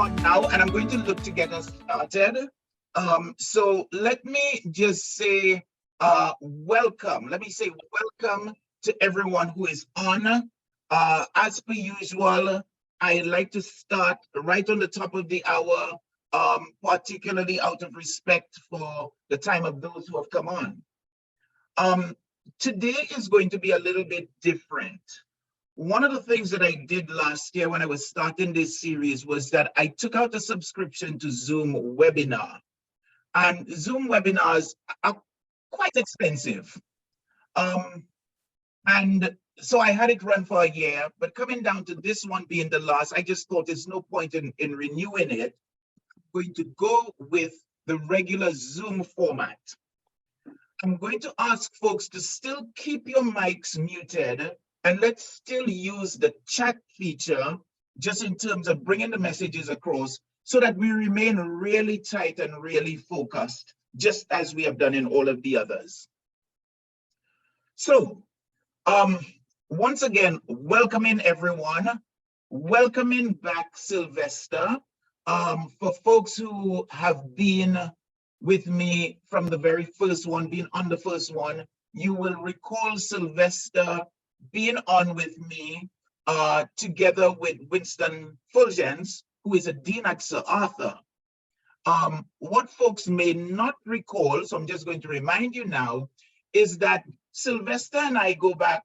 on now, and I'm going to look to get us started. So let me just say welcome. Let me say welcome to everyone who is on. As per usual, I like to start right on the top of the hour, particularly out of respect for the time of those who have come on. Today is going to be a little bit different. One of the things that I did last year when I was starting this series was that I took out a subscription to Zoom webinar. And Zoom webinars are quite expensive. And so I had it run for a year, but coming down to this one being the last, I just thought there's no point in renewing it. I'm going to go with the regular Zoom format. I'm going to ask folks to still keep your mics muted, and let's still use the chat feature just in terms of bringing the messages across so that we remain really tight and really focused, just as we have done in all of the others. So, once again, welcoming everyone. Welcoming back Sylvester. For folks who have been with me from the very first one, being on the first one, you will recall Sylvester being on with me together with Winston Fulgens, who is a dean at Sir Arthur. What folks may not recall, so I'm just going to remind you now, is that Sylvester and I go back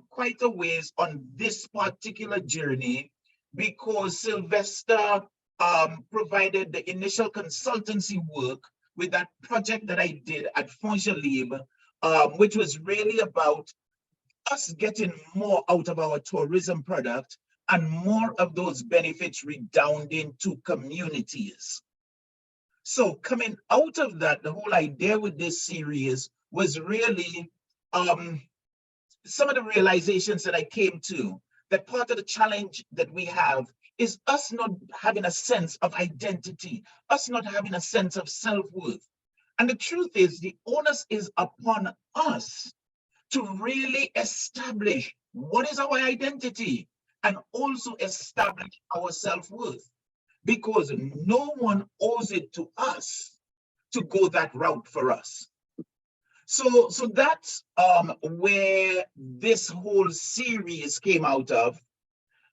quite a ways on this particular journey because Sylvester provided the initial consultancy work with that project that I did at Fongelib, which was really about us getting more out of our tourism product and more of those benefits redounding to communities. So coming out of that, the whole idea with this series was really some of the realizations that I came to, that part of the challenge that we have is us not having a sense of identity, us not having a sense of self-worth. And the truth is, the onus is upon us to really establish what is our identity and also establish our self-worth, because no one owes it to us to go that route for us. So that's where this whole series came out of.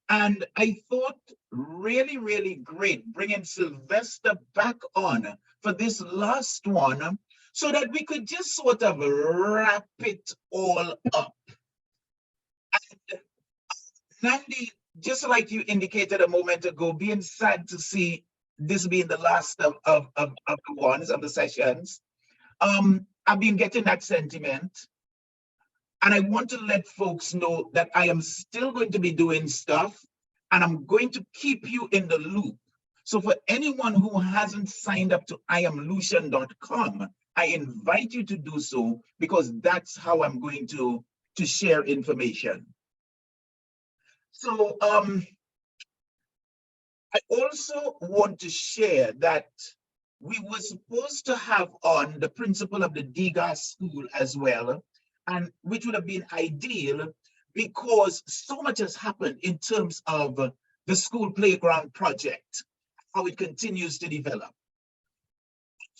And I thought really, really great bringing Sylvester back on for this last one so that we could just sort of wrap it all up. And Nandi, just like you indicated a moment ago, being sad to see this being the last of the sessions, I've been getting that sentiment. And I want to let folks know that I am still going to be doing stuff and I'm going to keep you in the loop. So for anyone who hasn't signed up to iamlucian.com, I invite you to do so because that's how I'm going to share information. So I also want to share that we were supposed to have on the principal of the DIGA school as well, and which would have been ideal because so much has happened in terms of the school playground project, how it continues to develop.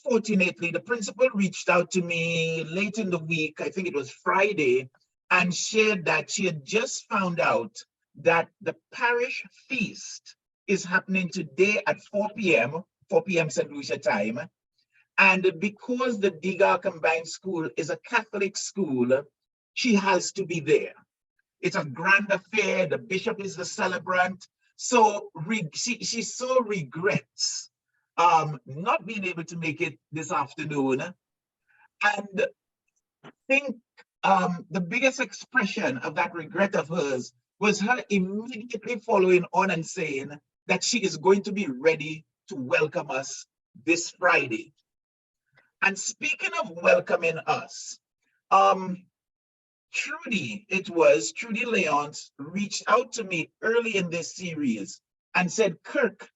Fortunately, the principal reached out to me late in the week, I think it was Friday, and shared that she had just found out that the parish feast is happening today at 4 p.m. St. Lucia time. And because the DIGA Combined School is a Catholic school, she has to be there. It's a grand affair. The bishop is the celebrant. So she so regrets not being able to make it this afternoon. And I think the biggest expression of that regret of hers was her immediately following on and saying that she is going to be ready to welcome us this Friday. And speaking of welcoming us, Trudy Leonce reached out to me early in this series and said, Kirk,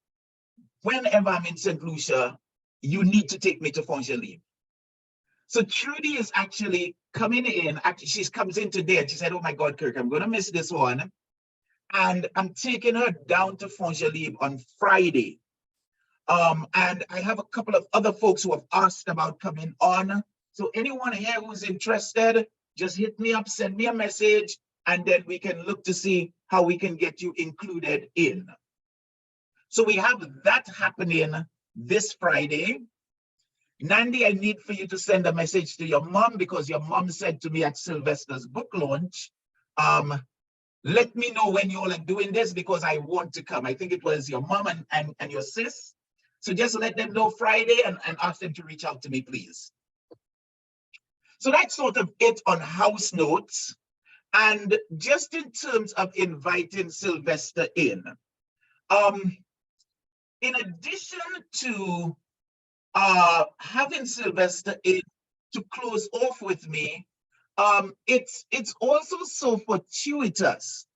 whenever I'm in Saint Lucia, you need to take me to Fongelib. So Trudy is actually coming in, she comes in today and she said, oh my God, Kirk, I'm gonna miss this one. and I'm taking her down to Fongelib on Friday. And I have a couple of other folks who have asked about coming on. So anyone here who's interested, just hit me up, send me a message, and then we can look to see how we can get you included in. So we have that happening this Friday. Nandi, I need for you to send a message to your mom, because your mom said to me at Sylvester's book launch, let me know when you all are doing this, because I want to come. I think it was your mom and your sis. So just let them know Friday and ask them to reach out to me, please. So that's sort of it on house notes. And just in terms of inviting Sylvester in addition to having Sylvester in to close off with me, it's also so fortuitous.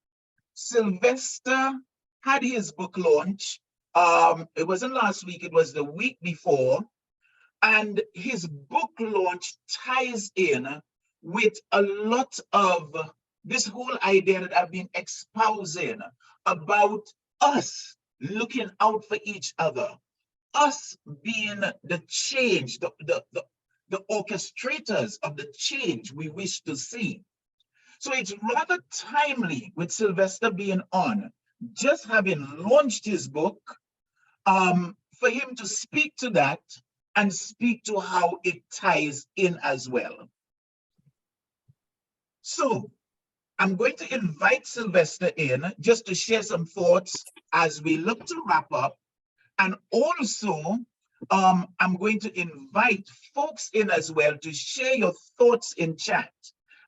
Sylvester had his book launch. It wasn't last week, it was the week before. And his book launch ties in with a lot of this whole idea that I've been espousing about us looking out for each other, us being the change, the orchestrators of the change we wish to see. So it's rather timely with Sylvester being on, just having launched his book, for him to speak to that and speak to how it ties in as well. So I'm going to invite Sylvester in just to share some thoughts as we look to wrap up. And also, I'm going to invite folks in as well to share your thoughts in chat.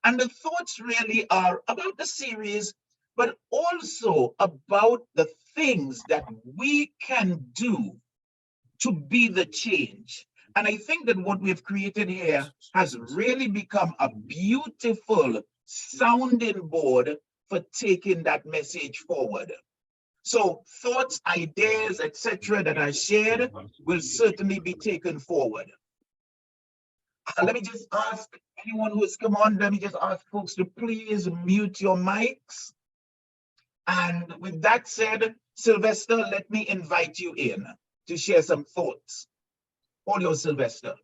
And the thoughts really are about the series, but also about the things that we can do to be the change. And I think that what we've created here has really become a beautiful sounding board for taking that message forward. So thoughts, ideas, etc. that are shared will certainly be taken forward. Let me just ask anyone who has come on, let me just ask folks to please mute your mics. And with that said, Sylvester, let me invite you in to share some thoughts. All yours, Sylvester.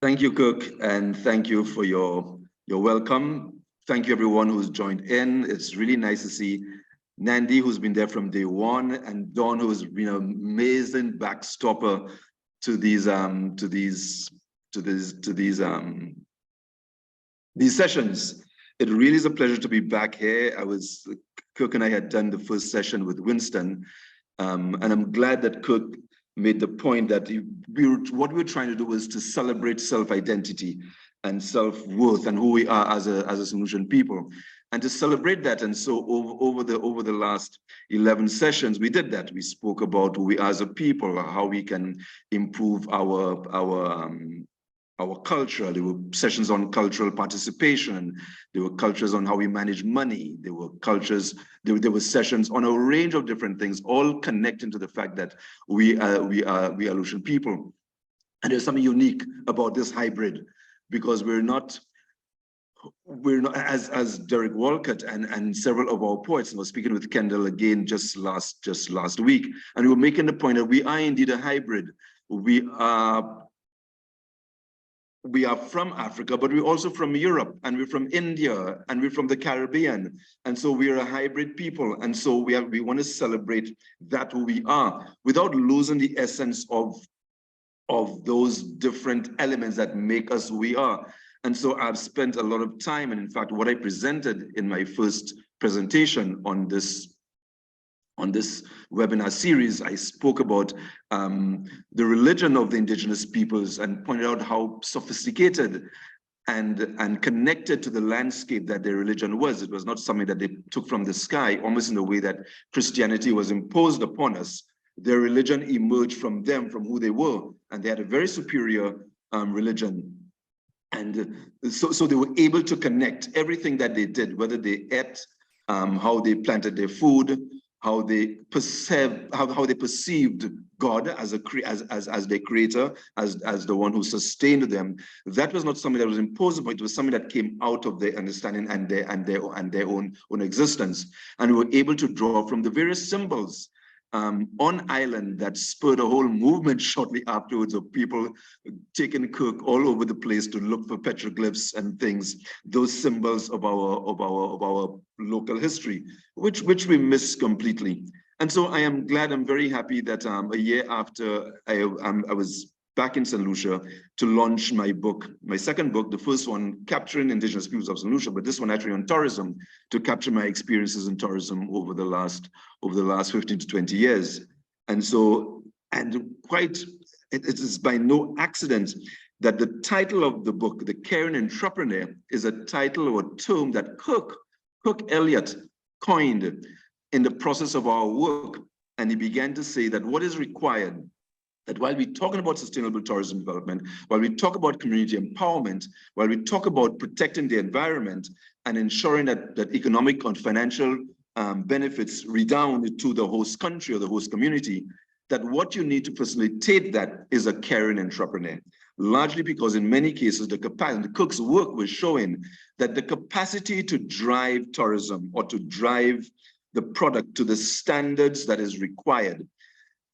Thank you, Kirk, and thank you for your welcome. Thank you, everyone who's joined in. It's really nice to see Nandi, who's been there from day one, and Dawn, who's been an amazing backstopper to these sessions. It really is a pleasure to be back here. Kirk and I had done the first session with Winston, and I'm glad that Kirk made the point that what we were trying to do was to celebrate self-identity and self-worth and who we are as a Saint Lucian people, and to celebrate that. And so over the last 11 sessions, we did that. We spoke about who we are as a people, how we can improve our culture. There were sessions on cultural participation. There were cultures on how we manage money. There were sessions on a range of different things, all connecting to the fact that we are Lucian people. And there's something unique about this hybrid, because we're not as Derek Walcott and several of our poets, and I was speaking with Kendall again just last week, and we were making the point that we are indeed a hybrid. We are from Africa, but we're also from Europe, and we're from India, and we're from the Caribbean. And so we're a hybrid people. And so we want to celebrate that who we are without losing the essence of those different elements that make us who we are. And so I've spent a lot of time, and in fact, what I presented in my first presentation on this webinar series, I spoke about the religion of the indigenous peoples and pointed out how sophisticated and connected to the landscape that their religion was. It was not something that they took from the sky, almost in the way that Christianity was imposed upon us. Their religion emerged from them, from who they were, and they had a very superior religion. And so they were able to connect everything that they did, whether they ate, how they planted their food, how they perceived God as their creator, as the one who sustained them. That was not something that was imposed upon, it was something that came out of their understanding and their own existence. And we were able to draw from the various symbols on island that spurred a whole movement shortly afterwards of people taking Kirk all over the place to look for petroglyphs and things, those symbols of our local history, which we miss completely. And so I am glad, I'm very happy that a year after I was back in Saint Lucia to launch my book, my second book, the first one, Capturing Indigenous Peoples of Saint Lucia, but this one actually on tourism, to capture my experiences in tourism over the last 15 to 20 years. And so, it is by no accident that the title of the book, The Caring Entrepreneur, is a title or a term that Kirk Elliott coined in the process of our work. And he began to say that what is required, that while we're talking about sustainable tourism development, while we talk about community empowerment, while we talk about protecting the environment and ensuring that economic and financial benefits redound to the host country or the host community, that what you need to facilitate that is a caring entrepreneur. Largely because in many cases, the Kirk's work was showing that the capacity to drive tourism or to drive the product to the standards that is required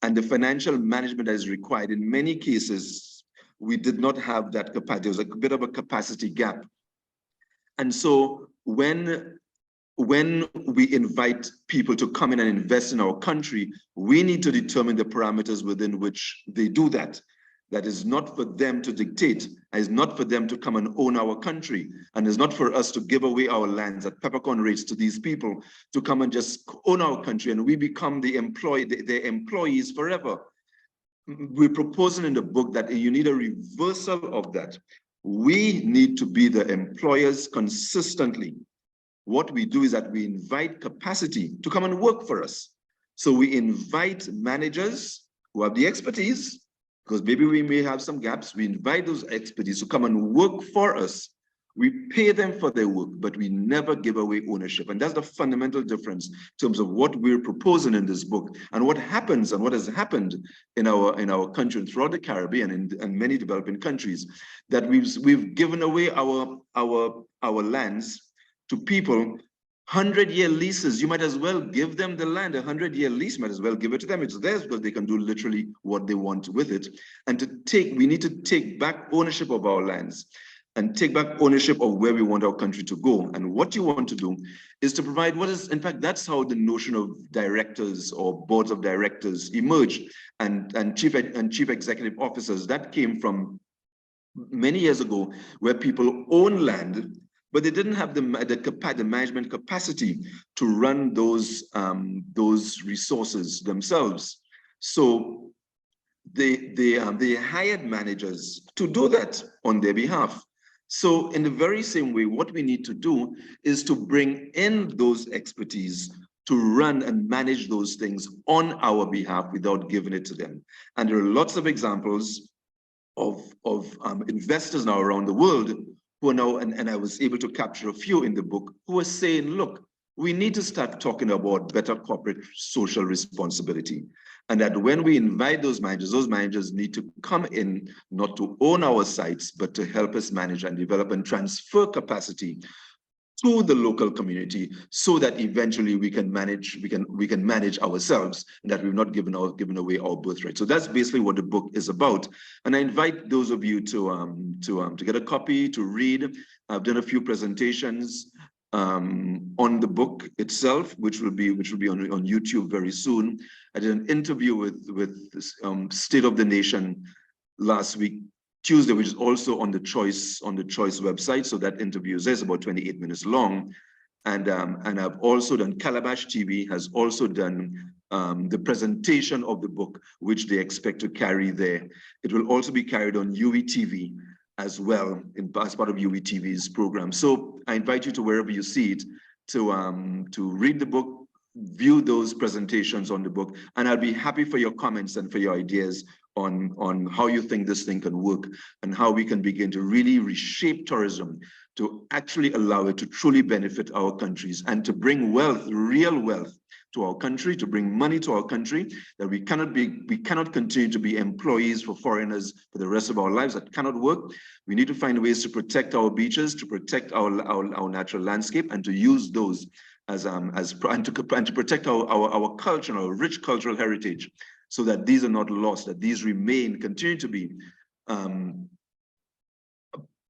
and the financial management that is required, in many cases, we did not have that capacity. There was a bit of a capacity gap. And so when we invite people to come in and invest in our country, we need to determine the parameters within which they do that. That is not for them to dictate, and is not for them to come and own our country, and is not for us to give away our lands at peppercorn rates to these people to come and just own our country and we become their employees forever. We're proposing in the book that you need a reversal of that. We need to be the employers consistently. What we do is that we invite capacity to come and work for us. So we invite managers who have the expertise, because maybe we may have some gaps. We invite those expertise to come and work for us. We pay them for their work, but we never give away ownership. And that's the fundamental difference in terms of what we're proposing in this book and what happens and what has happened in our country and throughout the Caribbean and many developing countries, that we've given away our lands to people. 100-year leases, you might as well give them the land. 100-year lease, might as well give it to them. It's theirs because they can do literally what they want with it. And we need to take back ownership of our lands and take back ownership of where we want our country to go. And what you want to do is to provide in fact, that's how the notion of directors or boards of directors emerged and chief executive officers. That came from many years ago, where people own land, but they didn't have the management capacity to run those resources themselves. So they hired managers to do that on their behalf. So in the very same way, what we need to do is to bring in those expertise to run and manage those things on our behalf without giving it to them. And there are lots of examples of investors now around the world who are now, and I was able to capture a few in the book, who are saying, look, we need to start talking about better corporate social responsibility. And that when we invite those managers need to come in, not to own our sites, but to help us manage and develop and transfer capacity to the local community, so that eventually we can manage ourselves, and that we've not given away our birthright. So that's basically what the book is about. And I invite those of you to get a copy, to read. I've done a few presentations on the book itself, which will be on YouTube very soon. I did an interview with State of the Nation last week, Tuesday, which is also on the Choice website. So that interview is about 28 minutes long. And I've also done, Calabash TV has also done the presentation of the book, which they expect to carry there. It will also be carried on UETV as well, as part of UETV's program. So I invite you to, wherever you see it, to read the book, view those presentations on the book, and I'll be happy for your comments and for your ideas on how you think this thing can work and how we can begin to really reshape tourism to actually allow it to truly benefit our countries and to bring wealth, real wealth, to our country, to bring money to our country, that we cannot continue to be employees for foreigners for the rest of our lives. That cannot work. We need to find ways to protect our beaches, to protect our natural landscape, and to use those as and to protect our culture and our rich cultural heritage, so that these are not lost, that these continue to be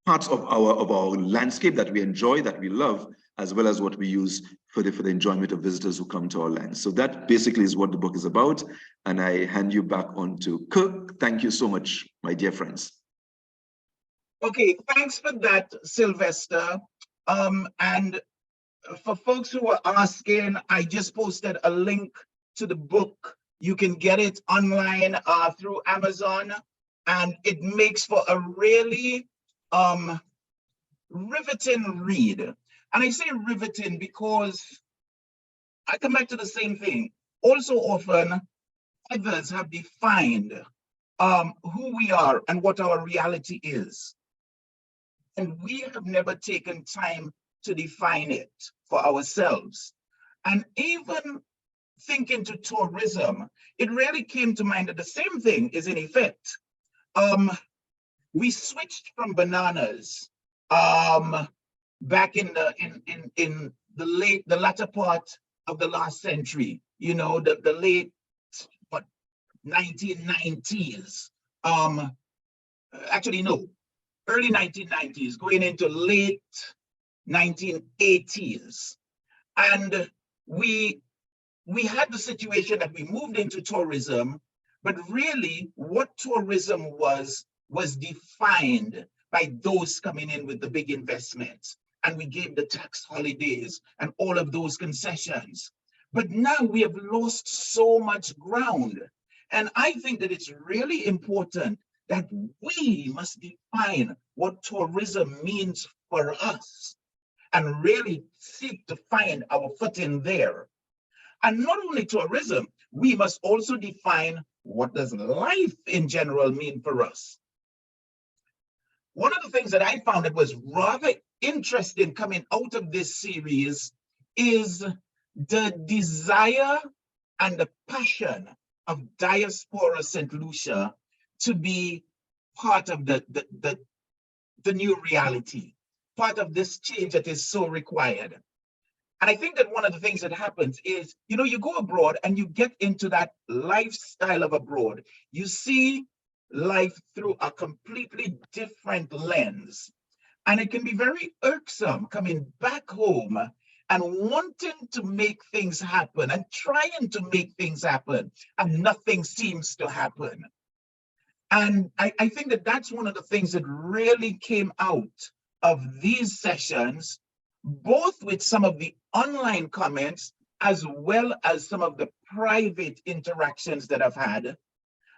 parts of our landscape that we enjoy, that we love, as well as what we use for the enjoyment of visitors who come to our land. So that basically is what the book is about. And I hand you back on to Kirk. Thank you so much, my dear friends. Okay, thanks for that, Sylvester. And for folks who are asking, I just posted a link to the book. You can get it online through Amazon, and it makes for a really riveting read. And I say riveting because I come back to the same thing. Also often, others have defined who we are and what our reality is. And we have never taken time to define it for ourselves. And even thinking to tourism, it really came to mind that the same thing is in effect. We switched from bananas back in the latter part of the last century, you know, the late 1990s. Actually, no, early 1990s, going into late 1980s. And we had the situation that we moved into tourism, but really what tourism was defined by those coming in with the big investments. And we gave the tax holidays and all of those concessions. But now we have lost so much ground. And I think that it's really important that we must define what tourism means for us and really seek to find our footing there. And not only tourism, we must also define what does life in general mean for us. One of the things that I found that was rather interesting coming out of this series is the desire and the passion of diaspora Saint Lucia to be part of the new reality, part of this change that is so required. And I think that one of the things that happens is, you know, you go abroad and you get into that lifestyle of abroad. You see life through a completely different lens. And it can be very irksome coming back home and wanting to make things happen and trying to make things happen, and nothing seems to happen. And I think that that's one of the things that really came out of these sessions, both with some of the online comments, as well as some of the private interactions that I've had.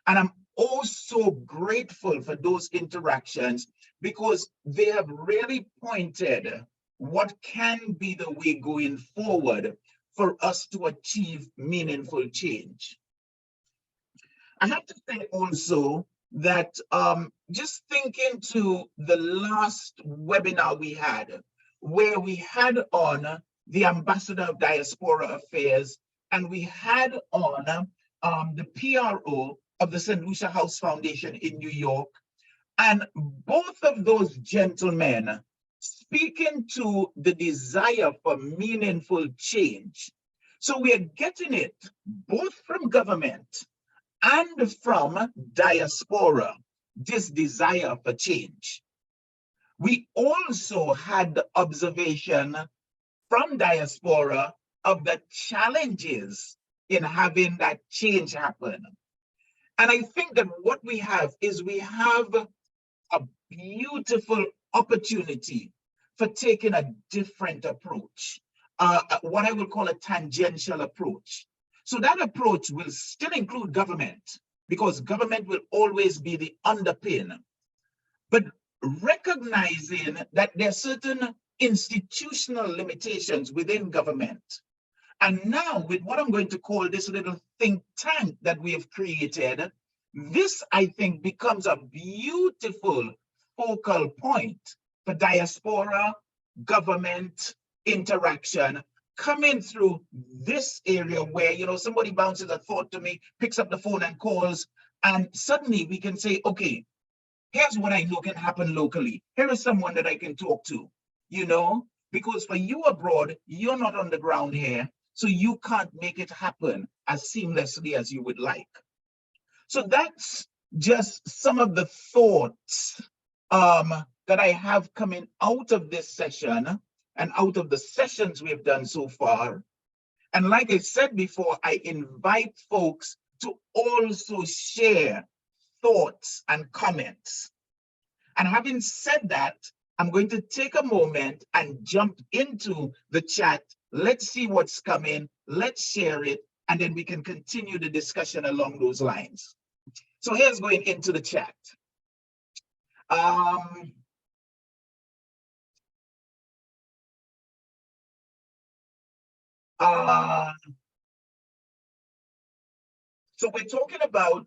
And I'm also grateful for those interactions because they have really pointed what can be the way going forward for us to achieve meaningful change. I have to say also that just thinking to the last webinar we had, where we had on the Ambassador of Diaspora Affairs, and we had on the PRO of the Saint Lucia House Foundation in New York, and both of those gentlemen speaking to the desire for meaningful change. So we are getting it both from government and from diaspora, this desire for change. We also had the observation from diaspora of the challenges in having that change happen. And I think that what we have is we have a beautiful opportunity for taking a different approach, what I would call a tangential approach. So that approach will still include government, because government will always be the underpin, but recognizing that there are certain institutional limitations within government. And now with what I'm going to call this little think tank that we have created, this I think becomes a beautiful focal point for diaspora, government interaction, coming through this area where, you know, somebody bounces a thought to me, picks up the phone and calls, and suddenly we can say, okay, here's what I know can happen locally. Here is someone that I can talk to, you know, because for you abroad, you're not on the ground here, so you can't make it happen as seamlessly as you would like. So that's just some of the thoughts that I have coming out of this session and out of the sessions we've done so far. And like I said before, I invite folks to also share thoughts and comments. And having said that, I'm going to take a moment and jump into the chat. Let's see what's coming. Let's share it, and then we can continue the discussion along those lines. So here's going into the chat. So we're talking about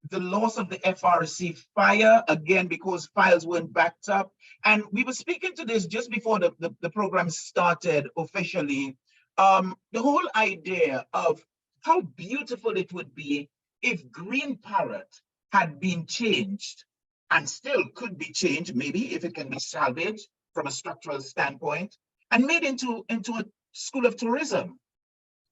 the loss of the FRC fire, again, because files weren't backed up. And we were speaking to this just before the program started officially. The whole idea of how beautiful it would be if Green Parrot had been changed, and still could be changed, maybe if it can be salvaged from a structural standpoint, and made into a school of tourism.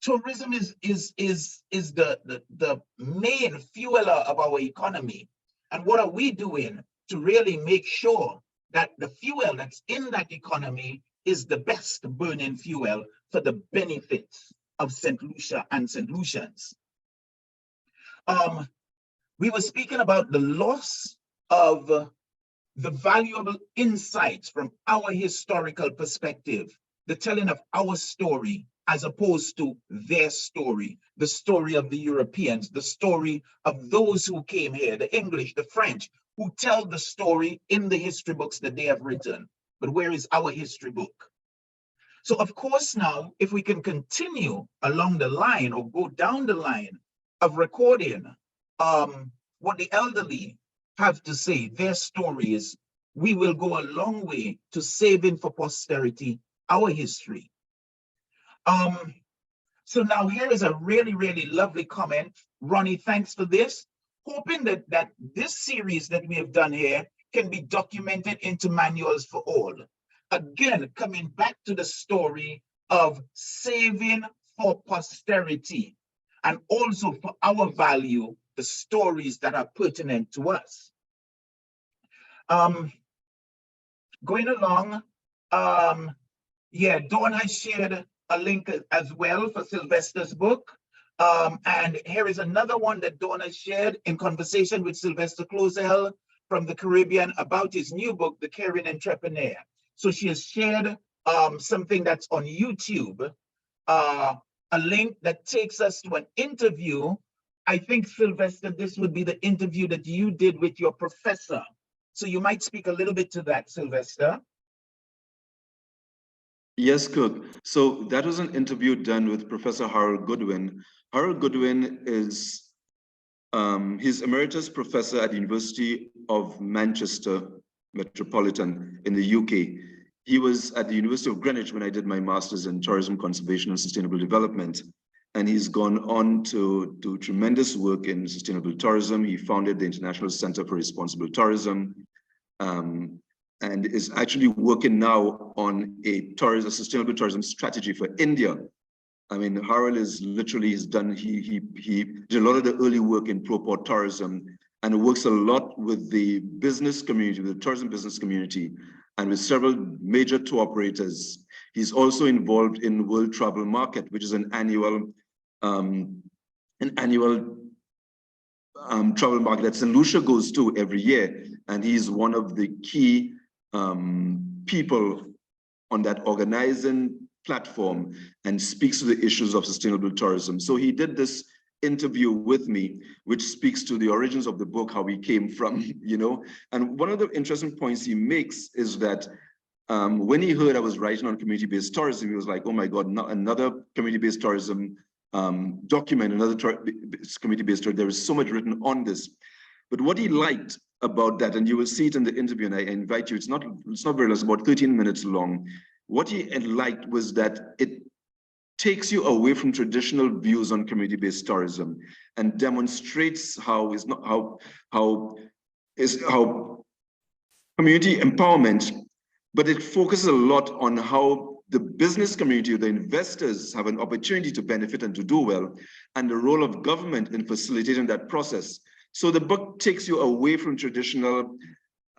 Tourism is the main fueler of our economy. And what are we doing to really make sure that the fuel that's in that economy is the best burning fuel for the benefits of Saint Lucia and Saint Lucians? We were speaking about the loss of the valuable insights from our historical perspective, the telling of our story, as opposed to their story, the story of the Europeans, the story of those who came here, the English, the French, who tell the story in the history books that they have written. But where is our history book? So of course now, if we can continue along the line or go down the line of recording what the elderly have to say, their stories, we will go a long way to saving for posterity our history. So now here is a really, really lovely comment. Ronnie, thanks for this. Hoping that this series that we have done here can be documented into manuals for all. Again, coming back to the story of saving for posterity, and also for our value, the stories that are pertinent to us. Going along, yeah, Dawn has shared a link as well for Sylvester's book. And here is another one that Dawn has shared in conversation with Sylvester Clauzel from the Caribbean about his new book, The Caring Entrepreneur. So she has shared something that's on YouTube, a link that takes us to an interview. I think, Sylvester, this would be the interview that you did with your professor. So you might speak a little bit to that, Sylvester. Yes, Kirk. So that was an interview done with Professor Harold Goodwin. Harold Goodwin is he's emeritus professor at the University of Manchester Metropolitan in the UK. He was at the University of Greenwich when I did my master's in tourism conservation and sustainable development. And he's gone on to do tremendous work in sustainable tourism. He founded the International Center for Responsible Tourism, and is actually working now on a sustainable tourism strategy for India. I mean, Harold is literally, he did a lot of the early work in pro-port tourism, and works a lot with the business community, with the tourism business community, and with several major tour operators. He's also involved in World Travel Market, which is an annual travel market that Saint Lucia goes to every year. And he's one of the key people on that organizing platform and speaks to the issues of sustainable tourism. So he did this interview with me, which speaks to the origins of the book, how we came from, you know. And one of the interesting points he makes is that when he heard I was writing on community-based tourism, he was like, oh my God, another community-based tourism document, another community-based tourism. There is so much written on this. But what he liked about that, and you will see it in the interview, and I invite you, it's not very long, it's about 13 minutes long, what he liked was that it takes you away from traditional views on community-based tourism and demonstrates how community empowerment, but it focuses a lot on how the business community, the investors, have an opportunity to benefit and to do well, and the role of government in facilitating that process. So the book takes you away from traditional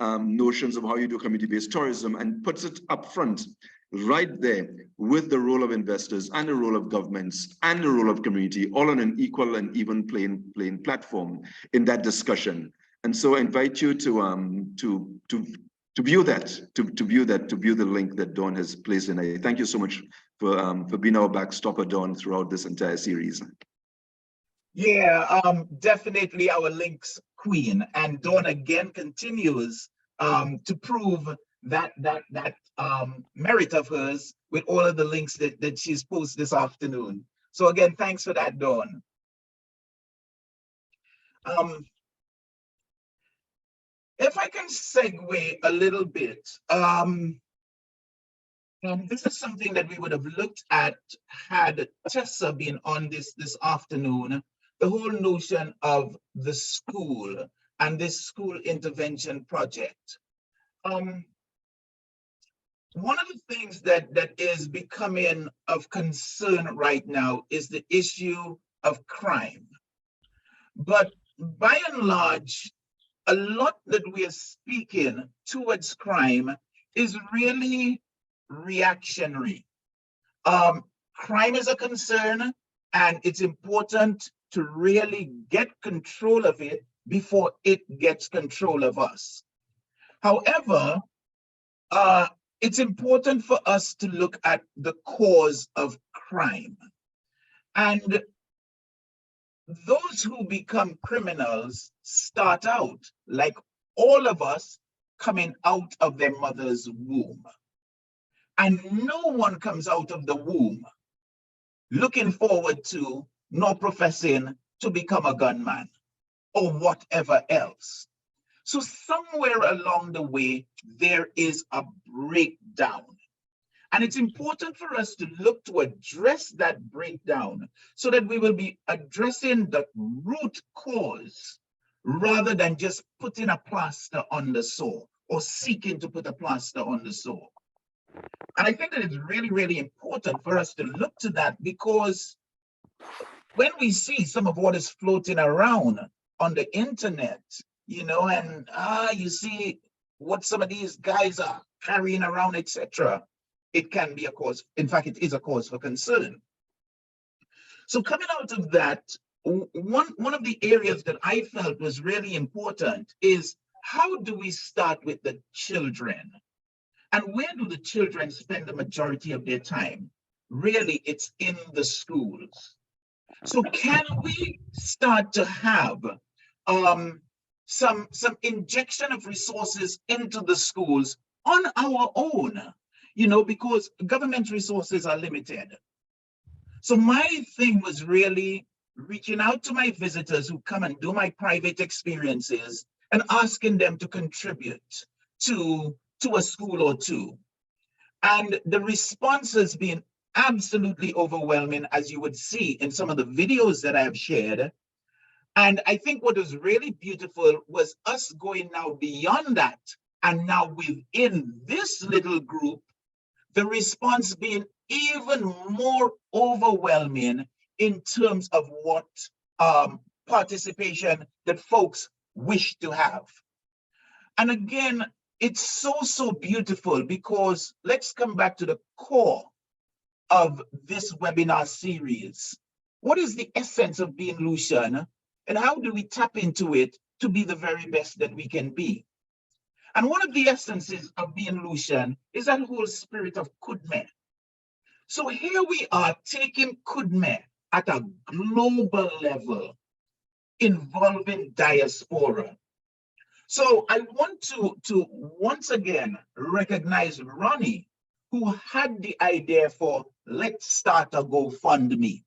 notions of how you do community-based tourism and puts it up front, right there, with the role of investors and the role of governments and the role of community, all on an equal and even playing platform in that discussion. And so I invite you to view the link that Dawn has placed in. I thank you so much for being our backstopper, Dawn, throughout this entire series. Yeah, definitely our links queen. And Dawn again continues to prove that merit of hers with all of the links that she's posted this afternoon. So again, thanks for that, Dawn. If I can segue a little bit, and this is something that we would have looked at had Tessa been on this afternoon, the whole notion of the school and this school intervention project. One of the things that is becoming of concern right now is the issue of crime. But by and large, a lot that we are speaking towards crime is really reactionary. Crime is a concern, and it's important to really get control of it before it gets control of us. However, it's important for us to look at the cause of crime. And those who become criminals start out, like all of us, coming out of their mother's womb. And no one comes out of the womb looking forward to nor professing to become a gunman or whatever else. So somewhere along the way, there is a breakdown. And it's important for us to look to address that breakdown so that we will be addressing the root cause rather than just putting a plaster on the sore or seeking to put a plaster on the sore. And I think that it's really, really important for us to look to that, because when we see some of what is floating around on the internet, you know, and you see what some of these guys are carrying around, etc., it can be a cause. In fact, it is a cause for concern. So coming out of that, one of the areas that I felt was really important is, how do we start with the children? And where do the children spend the majority of their time? Really, it's in the schools. So can we start to have some injection of resources into the schools on our own? You know, because government resources are limited. So my thing was really reaching out to my visitors who come and do my private experiences and asking them to contribute to a school or two. And the response has been absolutely overwhelming, as you would see in some of the videos that I have shared. And I think what was really beautiful was us going now beyond that, and now within this little group, the response being even more overwhelming in terms of what participation that folks wish to have. And again, it's so beautiful, because let's come back to the core of this webinar series. What is the essence of being Lucian, and how do we tap into it to be the very best that we can be? And one of the essences of being Lucian is that whole spirit of Kudme. So here we are taking Kudme at a global level, involving diaspora. So I want to once again recognize Ronnie, who had the idea for let's start a GoFundMe.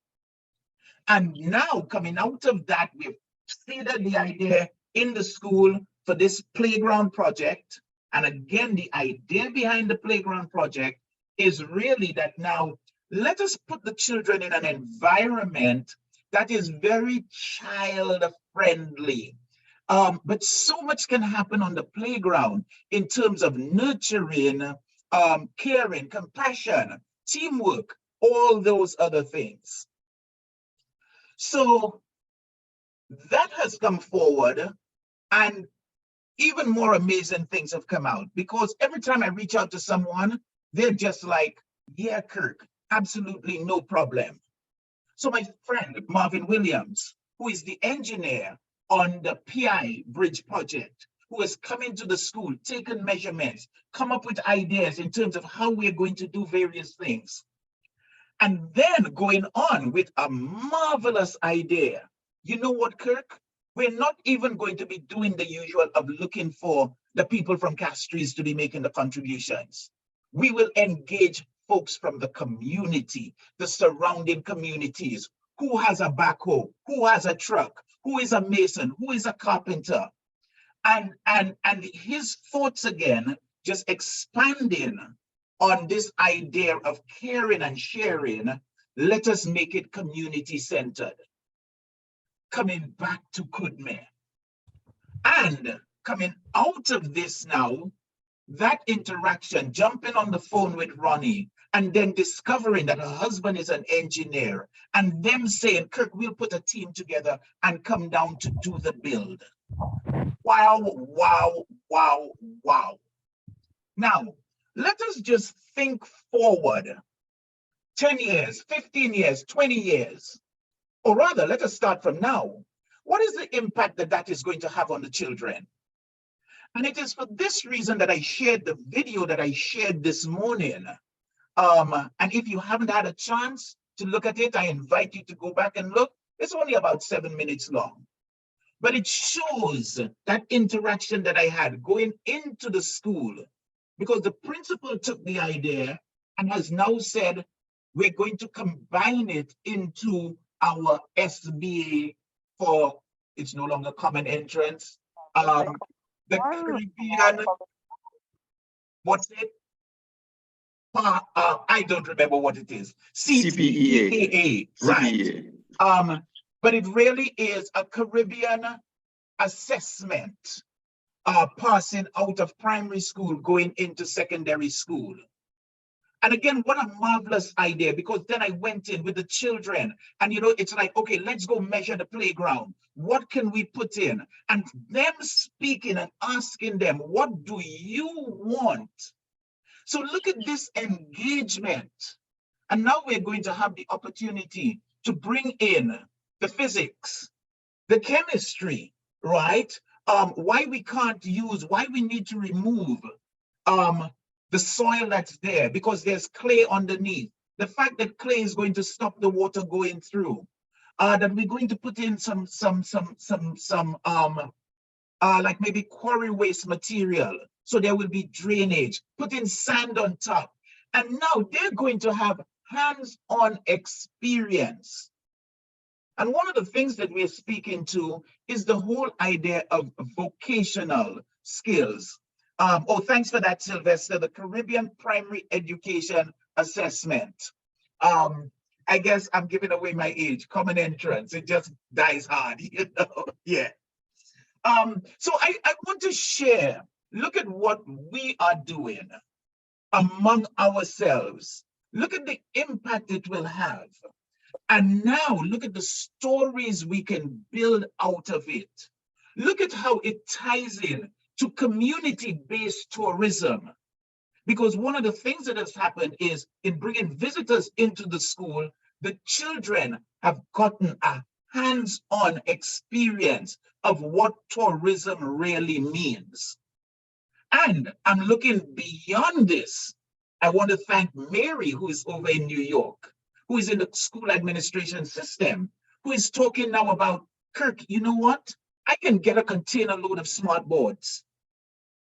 And now coming out of that, we've seeded the idea in the school for this playground project. And again, the idea behind the playground project is really that now let us put the children in an environment that is very child friendly. But so much can happen on the playground in terms of nurturing, caring, compassion, teamwork, all those other things. So that has come forward, and even more amazing things have come out, because every time I reach out to someone, they're just like, yeah, Kirk, absolutely no problem. So my friend, Marvin Williams, who is the engineer on the PI bridge project, who has come into the school, taken measurements, come up with ideas in terms of how we're going to do various things. And then going on with a marvelous idea. You know what, Kirk? We're not even going to be doing the usual of looking for the people from Castries to be making the contributions. We will engage folks from the community, the surrounding communities. Who has a backhoe? Who has a truck? Who is a mason? Who is a carpenter? And his thoughts again, just expanding on this idea of caring and sharing. Let us make it community-centered. Coming back to Kudme. And coming out of this now, that interaction, jumping on the phone with Ronnie, and then discovering that her husband is an engineer, and them saying, Kirk, we'll put a team together and come down to do the build. Wow, wow, wow, wow. Now, let us just think forward 10 years, 15 years, 20 years, or rather, let us start from now. What is the impact that that is going to have on the children? And it is for this reason that I shared the video that I shared this morning. And if you haven't had a chance to look at it, I invite you to go back and look. It's only about 7 minutes long. But it shows that interaction that I had going into the school, because the principal took the idea and has now said, we're going to combine it into our SBA for, it's no longer common entrance. The Caribbean, what's it? I don't remember what it is. CPEA, right? But it really is a Caribbean assessment, passing out of primary school, going into secondary school. And again, what a marvelous idea, because then I went in with the children and, you know, it's like, okay, let's go measure the playground. What can we put in? And them speaking and asking them, what do you want? So look at this engagement. And now we're going to have the opportunity to bring in the physics, the chemistry, right? Why we can't use, why we need to remove the soil that's there, because there's clay underneath. The fact that clay is going to stop the water going through. That we're going to put in some like maybe quarry waste material, so there will be drainage. Put in sand on top, and now they're going to have hands-on experience. And one of the things that we're speaking to is the whole idea of vocational skills. Oh, thanks for that, Sylvester. The Caribbean Primary Education Assessment. I guess I'm giving away my age. Common entrance, it just dies hard, you know? Yeah. So I want to share, look at what we are doing among ourselves. Look at the impact it will have. And now look at the stories we can build out of it. Look at how it ties in to community-based tourism. Because one of the things that has happened is in bringing visitors into the school, the children have gotten a hands-on experience of what tourism really means. And I'm looking beyond this. I want to thank Mary, who is over in New York, who is in the school administration system, who is talking now about, Kirk, you know what? I can get a container load of smart boards,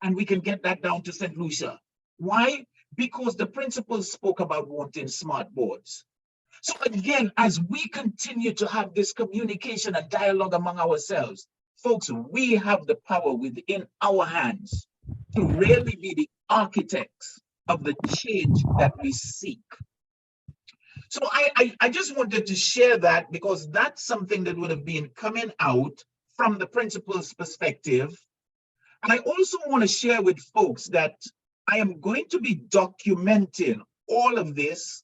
and we can get that down to Saint Lucia. Why? Because the principal spoke about wanting smart boards. So again, as we continue to have this communication and dialogue among ourselves, folks, we have the power within our hands to really be the architects of the change that we seek. So I just wanted to share that because that's something that would have been coming out from the principal's perspective. And I also want to share with folks that I am going to be documenting all of this.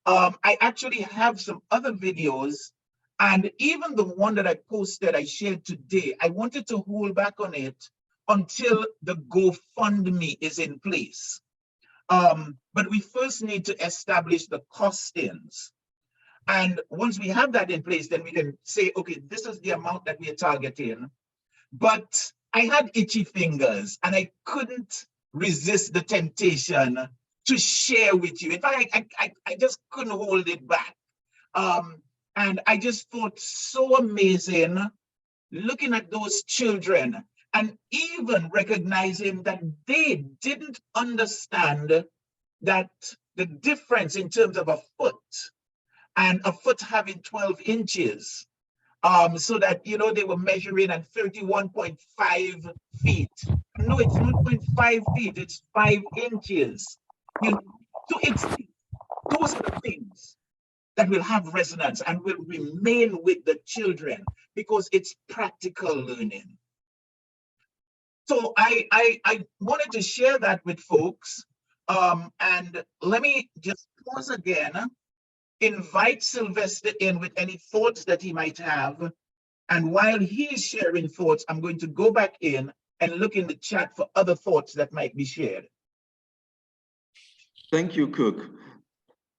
I actually have some other videos, and even the one that I posted, I shared today, I wanted to hold back on it until the GoFundMe is in place. But we first need to establish the costings. And once we have that in place, then we can say, okay, this is the amount that we are targeting. But I had itchy fingers and I couldn't resist the temptation to share with you. In fact, I just couldn't hold it back. And I just thought so amazing looking at those children and even recognizing that they didn't understand that the difference in terms of a foot and a foot having 12 inches, so that, you know, they were measuring at 31.5 feet. No, it's not 0.5 feet, it's 5 inches. You know, so it's, those are the things that will have resonance and will remain with the children because it's practical learning. So I wanted to share that with folks. And let me just pause again, invite Sylvester in with any thoughts that he might have. And while he's sharing thoughts, I'm going to go back in and look in the chat for other thoughts that might be shared. Thank you, Kirk.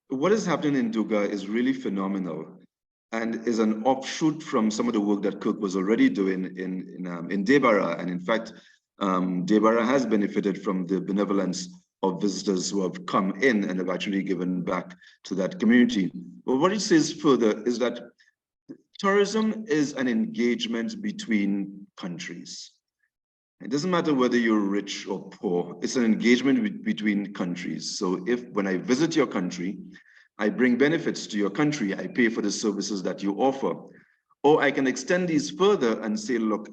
What is happening in Duga is really phenomenal and is an offshoot from some of the work that Kirk was already doing in Debara. And in fact, Debara has benefited from the benevolence of visitors who have come in and have actually given back to that community. But what it says further is that tourism is an engagement between countries. It doesn't matter whether you're rich or poor, it's an engagement between countries. So if when I visit your country, I bring benefits to your country, I pay for the services that you offer. Or I can extend these further and say, look,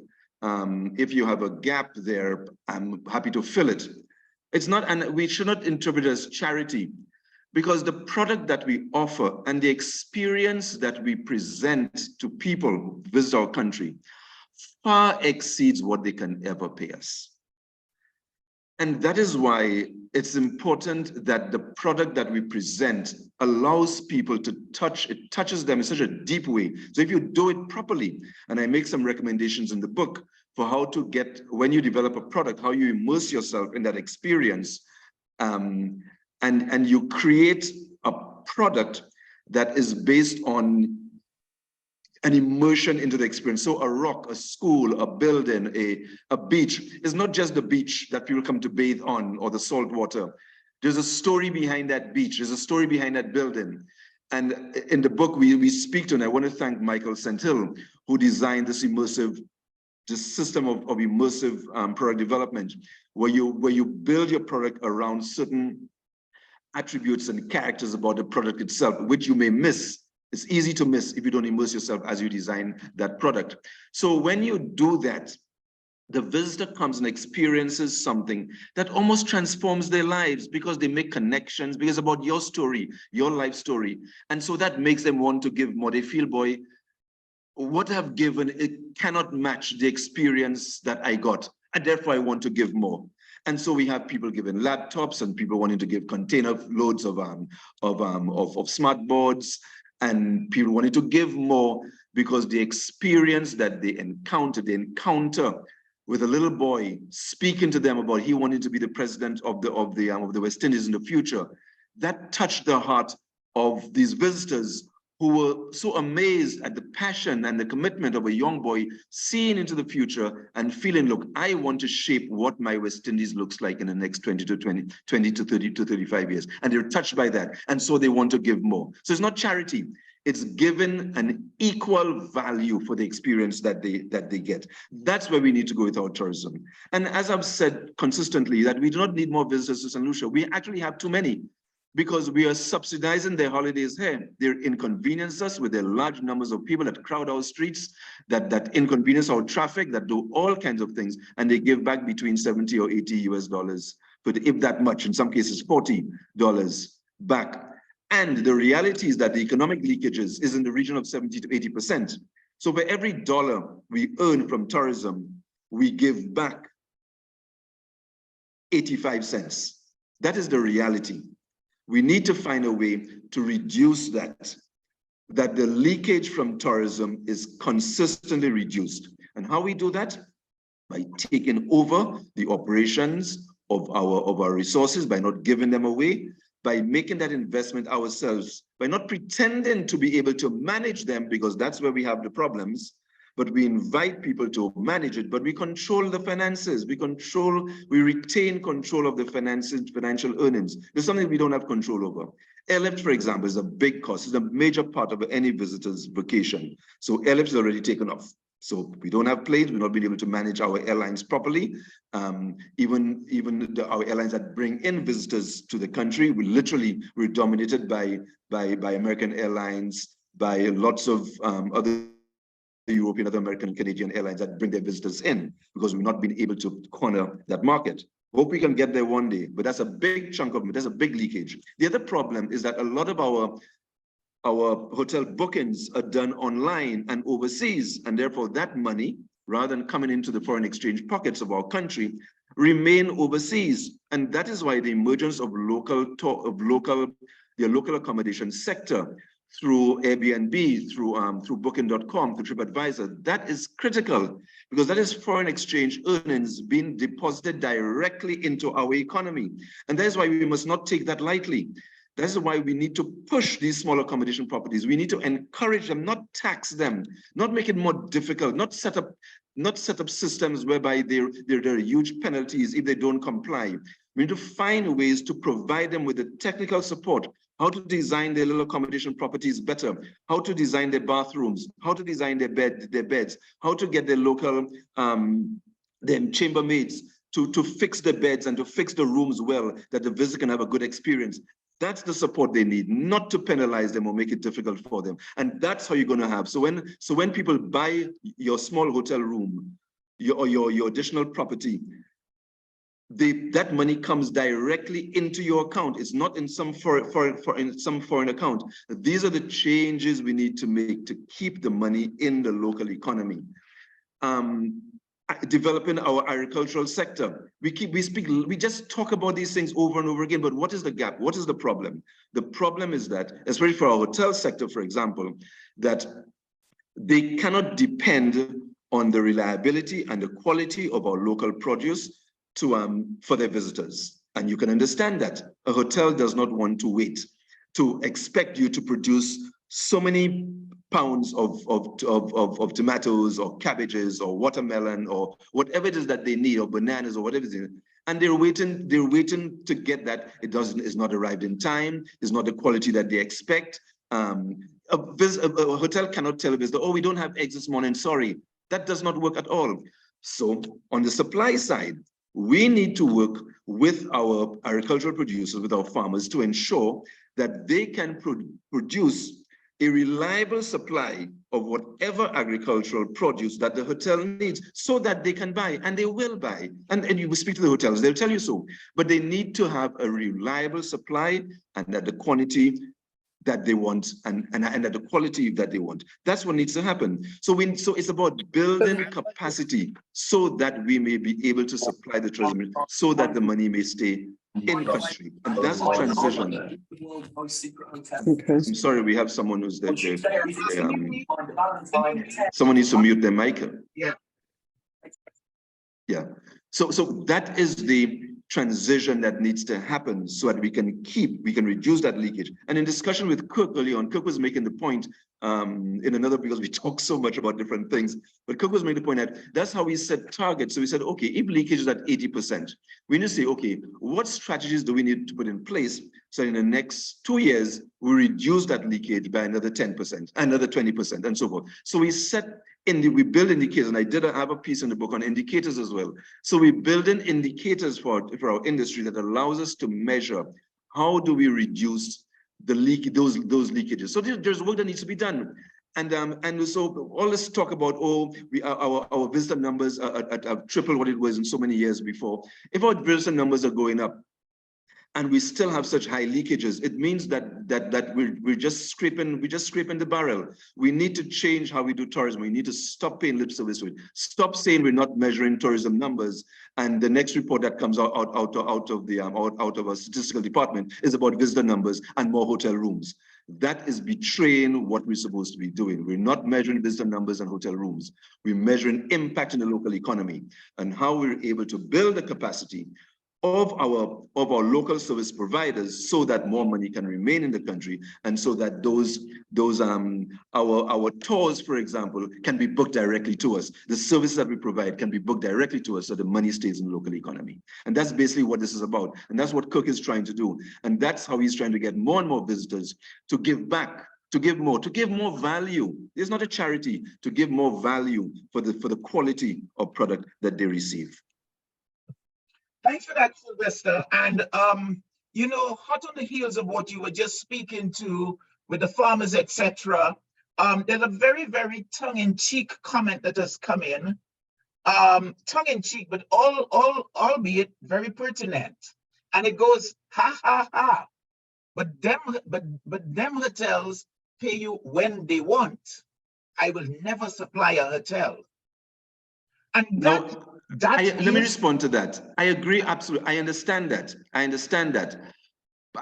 if you have a gap there, I'm happy to fill it. It's not, and we should not interpret it as charity, because the product that we offer and the experience that we present to people who visit our country far exceeds what they can ever pay us. And that is why it's important that the product that we present allows people to touch, it touches them in such a deep way. So if you do it properly, and I make some recommendations in the book for how to get, when you develop a product, how you immerse yourself in that experience, and you create a product that is based on an immersion into the experience. So a rock, a school, a building, a beach is not just the beach that people come to bathe on or the salt water. There's a story behind that beach. There's a story behind that building. And in the book we speak to, and I want to thank Michael Santil, who designed this system of immersive product development, where you build your product around certain attributes and characters about the product itself, which you may miss. It's easy to miss if you don't immerse yourself as you design that product. So when you do that, the visitor comes and experiences something that almost transforms their lives because they make connections, because it's about your story, your life story. And so that makes them want to give more. They feel, boy, what I've given, it cannot match the experience that I got. And therefore I want to give more. And so we have people giving laptops and people wanting to give container loads of smart boards, and people wanted to give more because the experience that they encounter with a little boy speaking to them about he wanted to be the president of the West Indies in the future, that touched the heart of these visitors who were so amazed at the passion and the commitment of a young boy seeing into the future and feeling, look, I want to shape what my West Indies looks like in the next 20 to 30 to 35 years. And they're touched by that. And so they want to give more. So it's not charity. It's given an equal value for the experience that they get. That's where we need to go with our tourism. And as I've said consistently, that we do not need more visitors to Saint Lucia. We actually have too many, because we are subsidizing their holidays here. They inconvenience us with their large numbers of people that crowd our streets, that inconvenience our traffic, that do all kinds of things, and they give back between 70 or 80 US dollars if that much, in some cases $40 back. And the reality is that the economic leakages is in the region of 70 to 80%. So for every dollar we earn from tourism, we give back 85 cents. That is the reality. We need to find a way to reduce that the leakage from tourism is consistently reduced. And how we do that? By taking over the operations of our resources, by not giving them away, by making that investment ourselves, by not pretending to be able to manage them, because that's where we have the problems, but we invite people to manage it, but we control the finances, we retain control of the finances, financial earnings. There's something we don't have control over. Airlift, for example, is a big cost. It's a major part of any visitor's vacation. So airlift is already taken off. So we don't have planes, we're not being able to manage our airlines properly. Even our airlines that bring in visitors to the country, we're dominated by American Airlines, by lots of other European, other American, Canadian airlines that bring their visitors in, because we've not been able to corner that market. Hope we can get there one day, but that's a big chunk of it. That's a big leakage. The other problem is that a lot of our hotel bookings are done online and overseas, and therefore that money, rather than coming into the foreign exchange pockets of our country, remain overseas. And that is why the emergence of the local accommodation sector through Airbnb, through Booking.com, through TripAdvisor, that is critical, because that is foreign exchange earnings being deposited directly into our economy. And that is why we must not take that lightly. That's why we need to push these small accommodation properties. We need to encourage them, not tax them, not make it more difficult, not set up systems whereby there are huge penalties if they don't comply. We need to find ways to provide them with the technical support, how to design their little accommodation properties better, how to design their bathrooms, how to design their beds, how to get their local chambermaids to fix the beds and to fix the rooms well, that the visitor can have a good experience. That's the support they need, not to penalize them or make it difficult for them. And that's how you're going to have. So when people buy your small hotel room, your additional property, that money comes directly into your account. It's not in some foreign account. These are the changes we need to make to keep the money in the local economy. Developing our agricultural sector. We just talk about these things over and over again, but what is the gap? What is the problem? The problem is that, especially for our hotel sector, for example, that they cannot depend on the reliability and the quality of our local produce for their visitors. And you can understand that a hotel does not want to wait to expect you to produce so many pounds of tomatoes or cabbages or watermelon or whatever it is that they need, or bananas or whatever it is. And they're waiting to get that. It's not arrived in time. It's not the quality that they expect. A hotel cannot tell a visitor, oh, we don't have eggs this morning, sorry. That does not work at all. So on the supply side, we need to work with our agricultural producers, with our farmers, to ensure that they can produce a reliable supply of whatever agricultural produce that the hotel needs, so that they can buy, and they will buy. And you will speak to the hotels, they'll tell you so. But they need to have a reliable supply, and at the quantity that they want, and at the quality that they want. That's what needs to happen. So it's about building capacity so that we may be able to supply the tourism, so that the money may stay in country. And that's a transition. Okay. I'm sorry, we have someone who's there. Someone needs to mute their mic. Yeah. Yeah. So that is the transition that needs to happen, so that we can reduce that leakage. And in discussion with Kirk early on, Kirk was making the point in another, because we talk so much about different things, but Kirk was making the point that that's how we set targets. So we said, okay, if leakage is at 80%, we need to say, okay, what strategies do we need to put in place so in the next 2 years, we reduce that leakage by another 10%, another 20%, and so forth. So we build indicators, and I have a piece in the book on indicators as well. So we build in indicators for our industry that allows us to measure how do we reduce the those leakages. So there's work that needs to be done. And so all this talk about, oh, our visitor numbers are triple what it was in so many years before. If our visitor numbers are going up and we still have such high leakages, it means that we're just scraping the barrel. We need to change how we do tourism. We need to stop paying lip service to it. Stop saying we're not measuring tourism numbers, and the next report that comes out of our statistical department is about visitor numbers and more hotel rooms. That is betraying what we're supposed to be doing. We're not measuring visitor numbers and hotel rooms. We're measuring impact in the local economy and how we're able to build the capacity of our local service providers so that more money can remain in the country, and so that our tours, for example, can be booked directly to us. The services that we provide can be booked directly to us so the money stays in the local economy. And that's basically what this is about. And that's what Kirk is trying to do. And that's how he's trying to get more and more visitors to give back, to give more value. It's not a charity, to give more value for the quality of product that they receive. Thanks for that, Sylvester. And, you know, hot on the heels of what you were just speaking to with the farmers, etc., there's a very, very tongue-in-cheek comment that has come in. Tongue-in-cheek, but albeit very pertinent. And it goes, ha, ha, ha. But them hotels pay you when they want. I will never supply a hotel. And let me respond to that. I agree, absolutely. I understand that.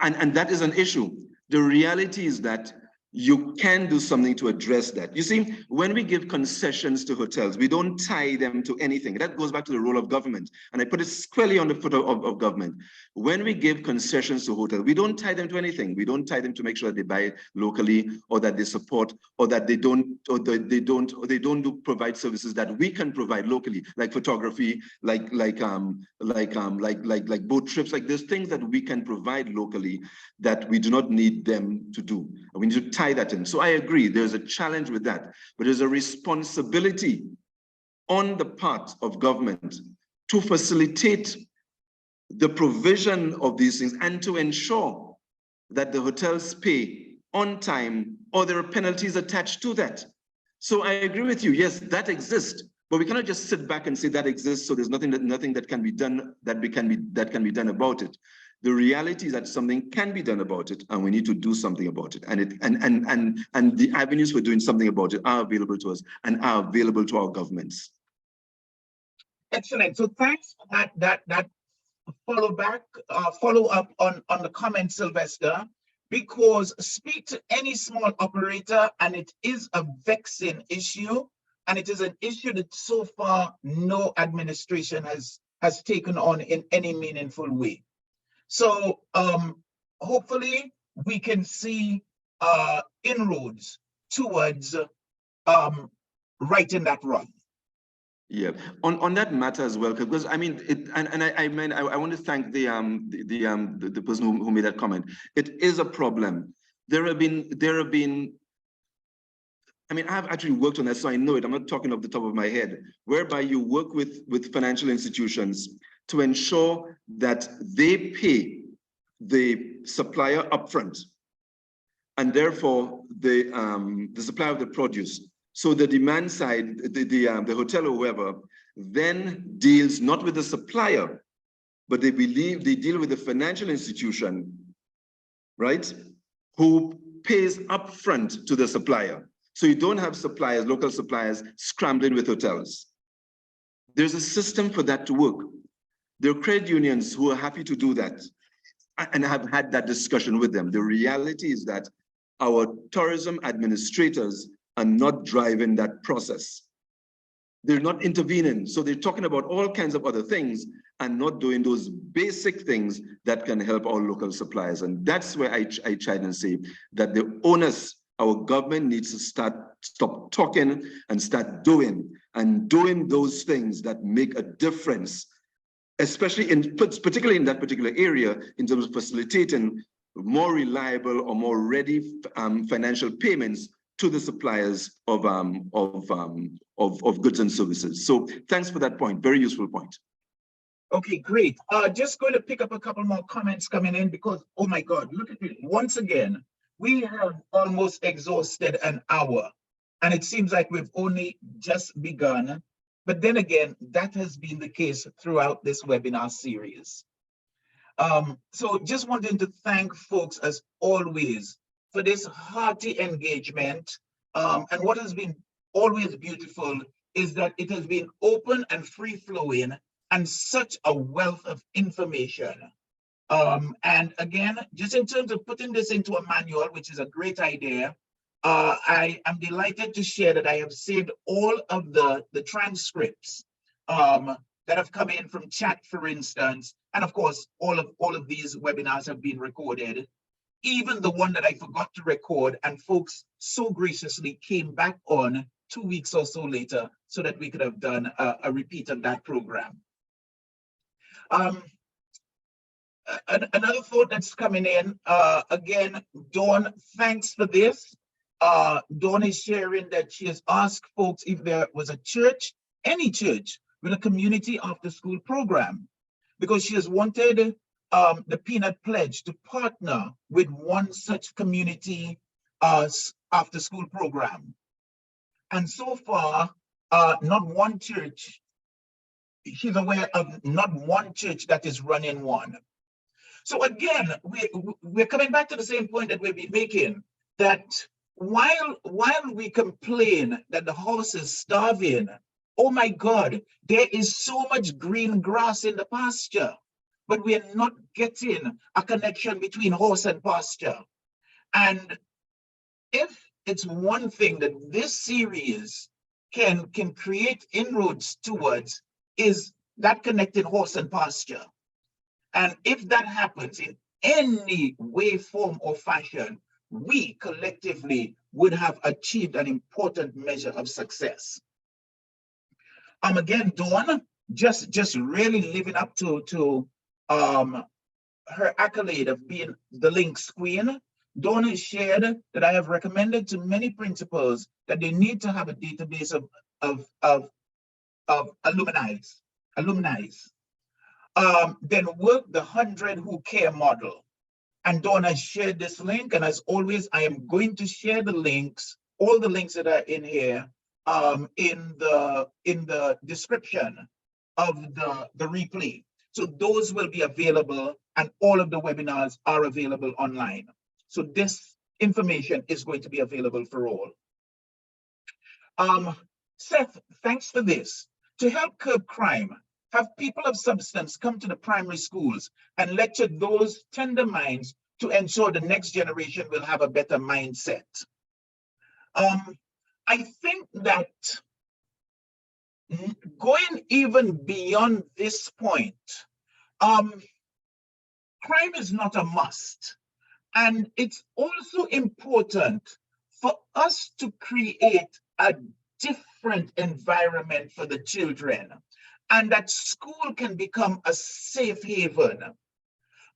And that is an issue. The reality is that you can do something to address that. You see, when we give concessions to hotels, we don't tie them to anything. That goes back to the role of government. And I put it squarely on the foot of government. When we give concessions to hotels, we don't tie them to anything. We don't tie them to make sure that they buy locally, or that they support, or that they don't provide services that we can provide locally, like photography, like boat trips. Like there's things that we can provide locally that we do not need them to do. We need to tie that in. So I agree, there's a challenge with that, but there's a responsibility on the part of government to facilitate the provision of these things and to ensure that the hotels pay on time, or there are penalties attached to that. So I agree with you, yes, that exists, but we cannot just sit back and say that exists, so there's nothing that can be done that can be done about it. The reality is that something can be done about it, and we need to do something about it. And the avenues for doing something about it are available to us and are available to our governments. Excellent. So thanks for that follow up on the comment, Sylvester, because speak to any small operator, and it is a vexing issue, and it is an issue that so far no administration has taken on in any meaningful way. So hopefully we can see inroads towards righting that wrong. Yeah, on that matter as well, because I mean, I want to thank the person who made that comment. It is a problem. There have been. I mean, I've actually worked on that, so I know it. I'm not talking off the top of my head, whereby you work with financial institutions to ensure that they pay the supplier upfront, and therefore the supplier of the produce. So the demand side, the hotel or whoever, then deals not with the supplier, but they deal with the financial institution, right? Who pays upfront to the supplier. So you don't have suppliers, local suppliers, scrambling with hotels. There's a system for that to work. There are credit unions who are happy to do that, and have had that discussion with them. The reality is that our tourism administrators are not driving that process. They're not intervening. So they're talking about all kinds of other things and not doing those basic things that can help our local suppliers. And that's where I try and say that the onus, our government needs to stop talking and start doing, and doing those things that make a difference, especially particularly in that particular area, in terms of facilitating more reliable or more ready financial payments to the suppliers of goods and services. So thanks for that point. Very useful point. Okay, great. Just going to pick up a couple more comments coming in, because, oh my God, look at it. Once again, we have almost exhausted an hour. And it seems like we've only just begun. But then again, that has been the case throughout this webinar series. So just wanting to thank folks as always for this hearty engagement. And what has been always beautiful is that it has been open and free flowing and such a wealth of information. And again, just in terms of putting this into a manual, which is a great idea, I am delighted to share that I have saved all of the transcripts that have come in from chat, for instance. And of course, all of these webinars have been recorded, even the one that I forgot to record, and folks so graciously came back on 2 weeks or so later so that we could have done a repeat of that program. Another thought that's coming in, again, Dawn, thanks for this. Dawn is sharing that she has asked folks if there was a church, any church, with a community after school program, because she has wanted the Peanut Pledge to partner with one such community after school program. And so far, not one church, she's aware of not one church that is running one. So again, we're coming back to the same point that we've been making, that while we complain that the horse is starving, oh my God, there is so much green grass in the pasture, but we are not getting a connection between horse and pasture. And if it's one thing that this series can create inroads towards, is that connecting horse and pasture. And if that happens in any way, form, or fashion, we collectively would have achieved an important measure of success. Again, Dawn, just really living up to her accolade of being the links queen. Dawn has shared that I have recommended to many principals that they need to have a database of alumni. Then work the 100 who care model. And Dawn has shared this link, and as always, I am going to share the links, all the links that are in here, in the description of the replay. So those will be available, and all of the webinars are available online. So this information is going to be available for all. Seth, thanks for this. To help curb crime, have people of substance come to the primary schools and lecture those tender minds to ensure the next generation will have a better mindset. I think that going even beyond this point, crime is not a must. And it's also important for us to create a different environment for the children, and that school can become a safe haven.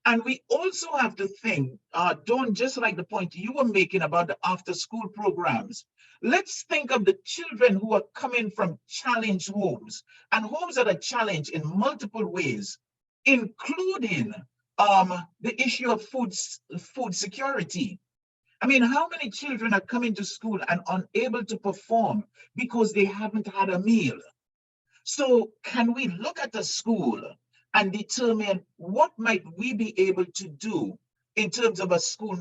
And we also have to think, Dawn, just like the point you were making about the after-school programs, let's think of the children who are coming from challenged homes, and homes that are challenged in multiple ways, including the issue of food security. I mean, how many children are coming to school and unable to perform because they haven't had a meal? So can we look at the school and determine what might we be able to do in terms of a school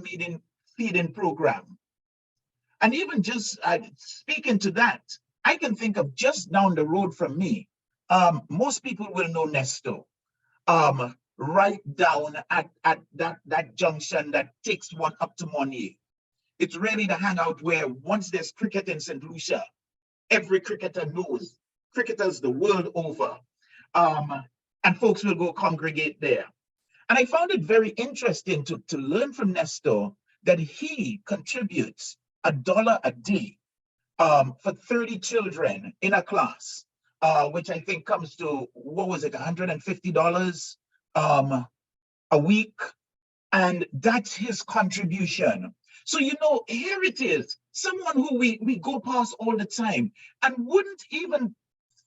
feeding program? And even just speaking to that, I can think of just down the road from me, most people will know Nesto, right down at that junction that takes one up to Monier. It's really the hangout where once there's cricket in Saint Lucia, every cricketer knows, cricketers the world over, and folks will go congregate there. And I found it very interesting to learn from Nestor that he contributes $1 a day for 30 children in a class, which I think comes to, what was it, $150 a week. And that's his contribution. So, you know, here it is, someone who we go past all the time and wouldn't even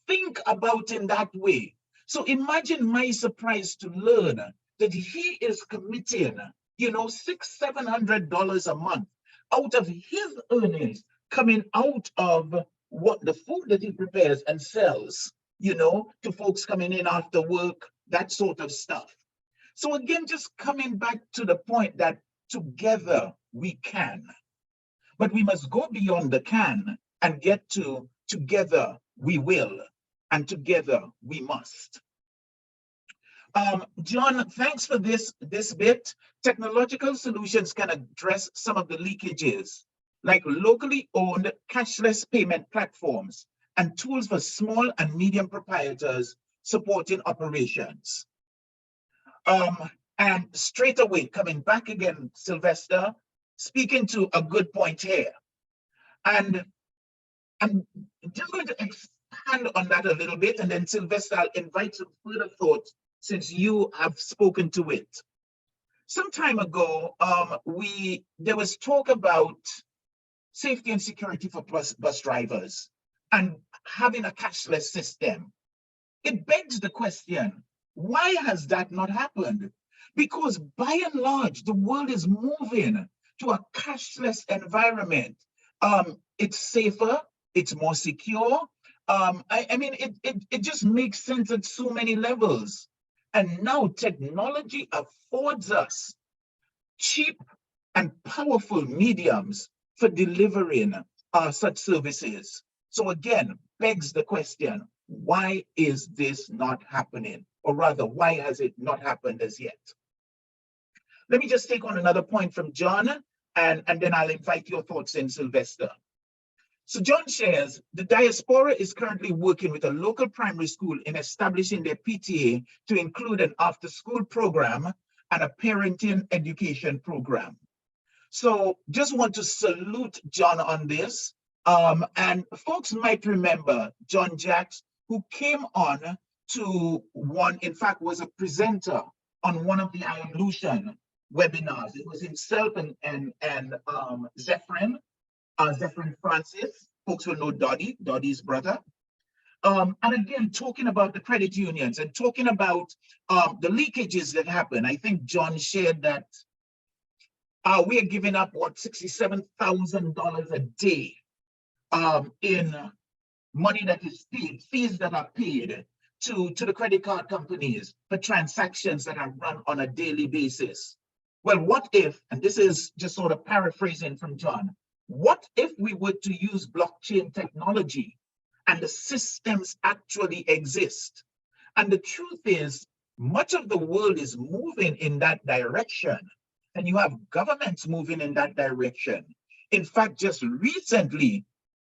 think about in that way. So imagine my surprise to learn that he is committing, you know, $600–700 a month out of his earnings coming out of what the food that he prepares and sells, you know, to folks coming in after work, that sort of stuff. So again, just coming back to the point that together we can, but we must go beyond the can and get to together we will, and together we must. John, thanks for this bit. Technological solutions can address some of the leakages, like locally owned cashless payment platforms and tools for small and medium proprietors supporting operations. And straight away, coming back again, Sylvester, speaking to a good point here. And I'm just going to expand on that a little bit, and then Sylvester, I'll invite some further thoughts since you have spoken to it. Some time ago, there was talk about safety and security for bus drivers and having a cashless system. It begs the question, why has that not happened? Because by and large, the world is moving to a cashless environment. It's safer, it's more secure. I mean, it just makes sense at so many levels. And now technology affords us cheap and powerful mediums for delivering such services. So again, begs the question, why is this not happening? Or rather, why has it not happened as yet? Let me just take on another point from John, and then I'll invite your thoughts in, Sylvester. So John shares, the diaspora is currently working with a local primary school in establishing their PTA to include an after-school program and a parenting education program. So just want to salute John on this. And folks might remember John Jacks, who came on to one, in fact, was a presenter on one of the Saint Lucian webinars. It was himself and Zephyrin Francis. Folks will know Dottie's brother. And again, talking about the credit unions and talking about the leakages that happen. I think John shared that we are giving up, what, $67,000 a day in money that is paid, fees that are paid to the credit card companies for transactions that are run on a daily basis. Well, what if, and this is just sort of paraphrasing from John, what if we were to use blockchain technology and the systems actually exist? And the truth is, much of the world is moving in that direction, and you have governments moving in that direction. In fact, just recently,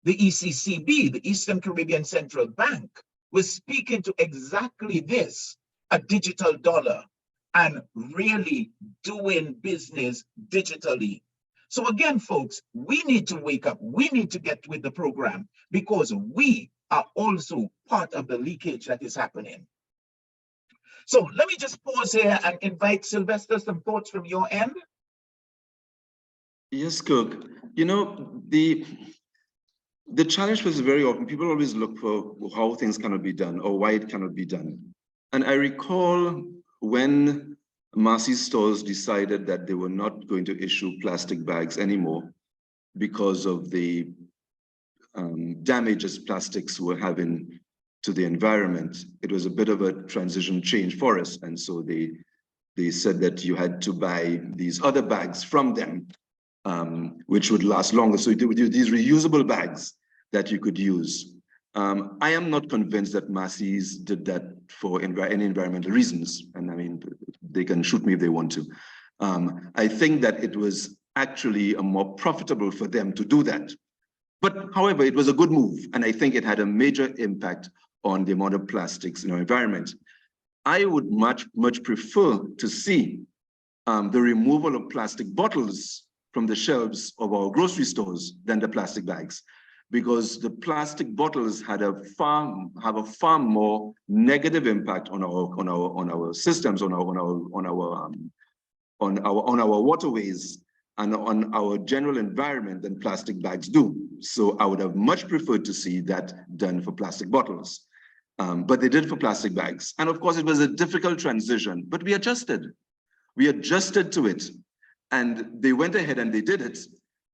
the ECCB, the Eastern Caribbean Central Bank, was speaking to exactly this, a digital dollar, and really doing business digitally. So again, folks, we need to wake up. We need to get with the program because we are also part of the leakage that is happening. So let me just pause here and invite Sylvester, some thoughts from your end. Yes, Kirk. You know, the challenge was very often, people always look for how things cannot be done or why it cannot be done. And I recall when Macy's stores decided that they were not going to issue plastic bags anymore because of the damages plastics were having to the environment. It was a bit of a transition change for us. And so they said that you had to buy these other bags from them, which would last longer. So you do these reusable bags that you could use. I am not convinced that Macy's did that for any environmental reasons. And I mean, they can shoot me if they want to. I think that it was actually more profitable for them to do that. But however, it was a good move. And I think it had a major impact on the amount of plastics in our environment. I would much prefer to see the removal of plastic bottles from the shelves of our grocery stores than the plastic bags, because the plastic bottles have a far more negative impact on our systems, on our waterways, and on our general environment than plastic bags do. So I would have much preferred to see that done for plastic bottles. But they did for plastic bags. And of course, it was a difficult transition, but we adjusted. We adjusted to it. And they went ahead and they did it,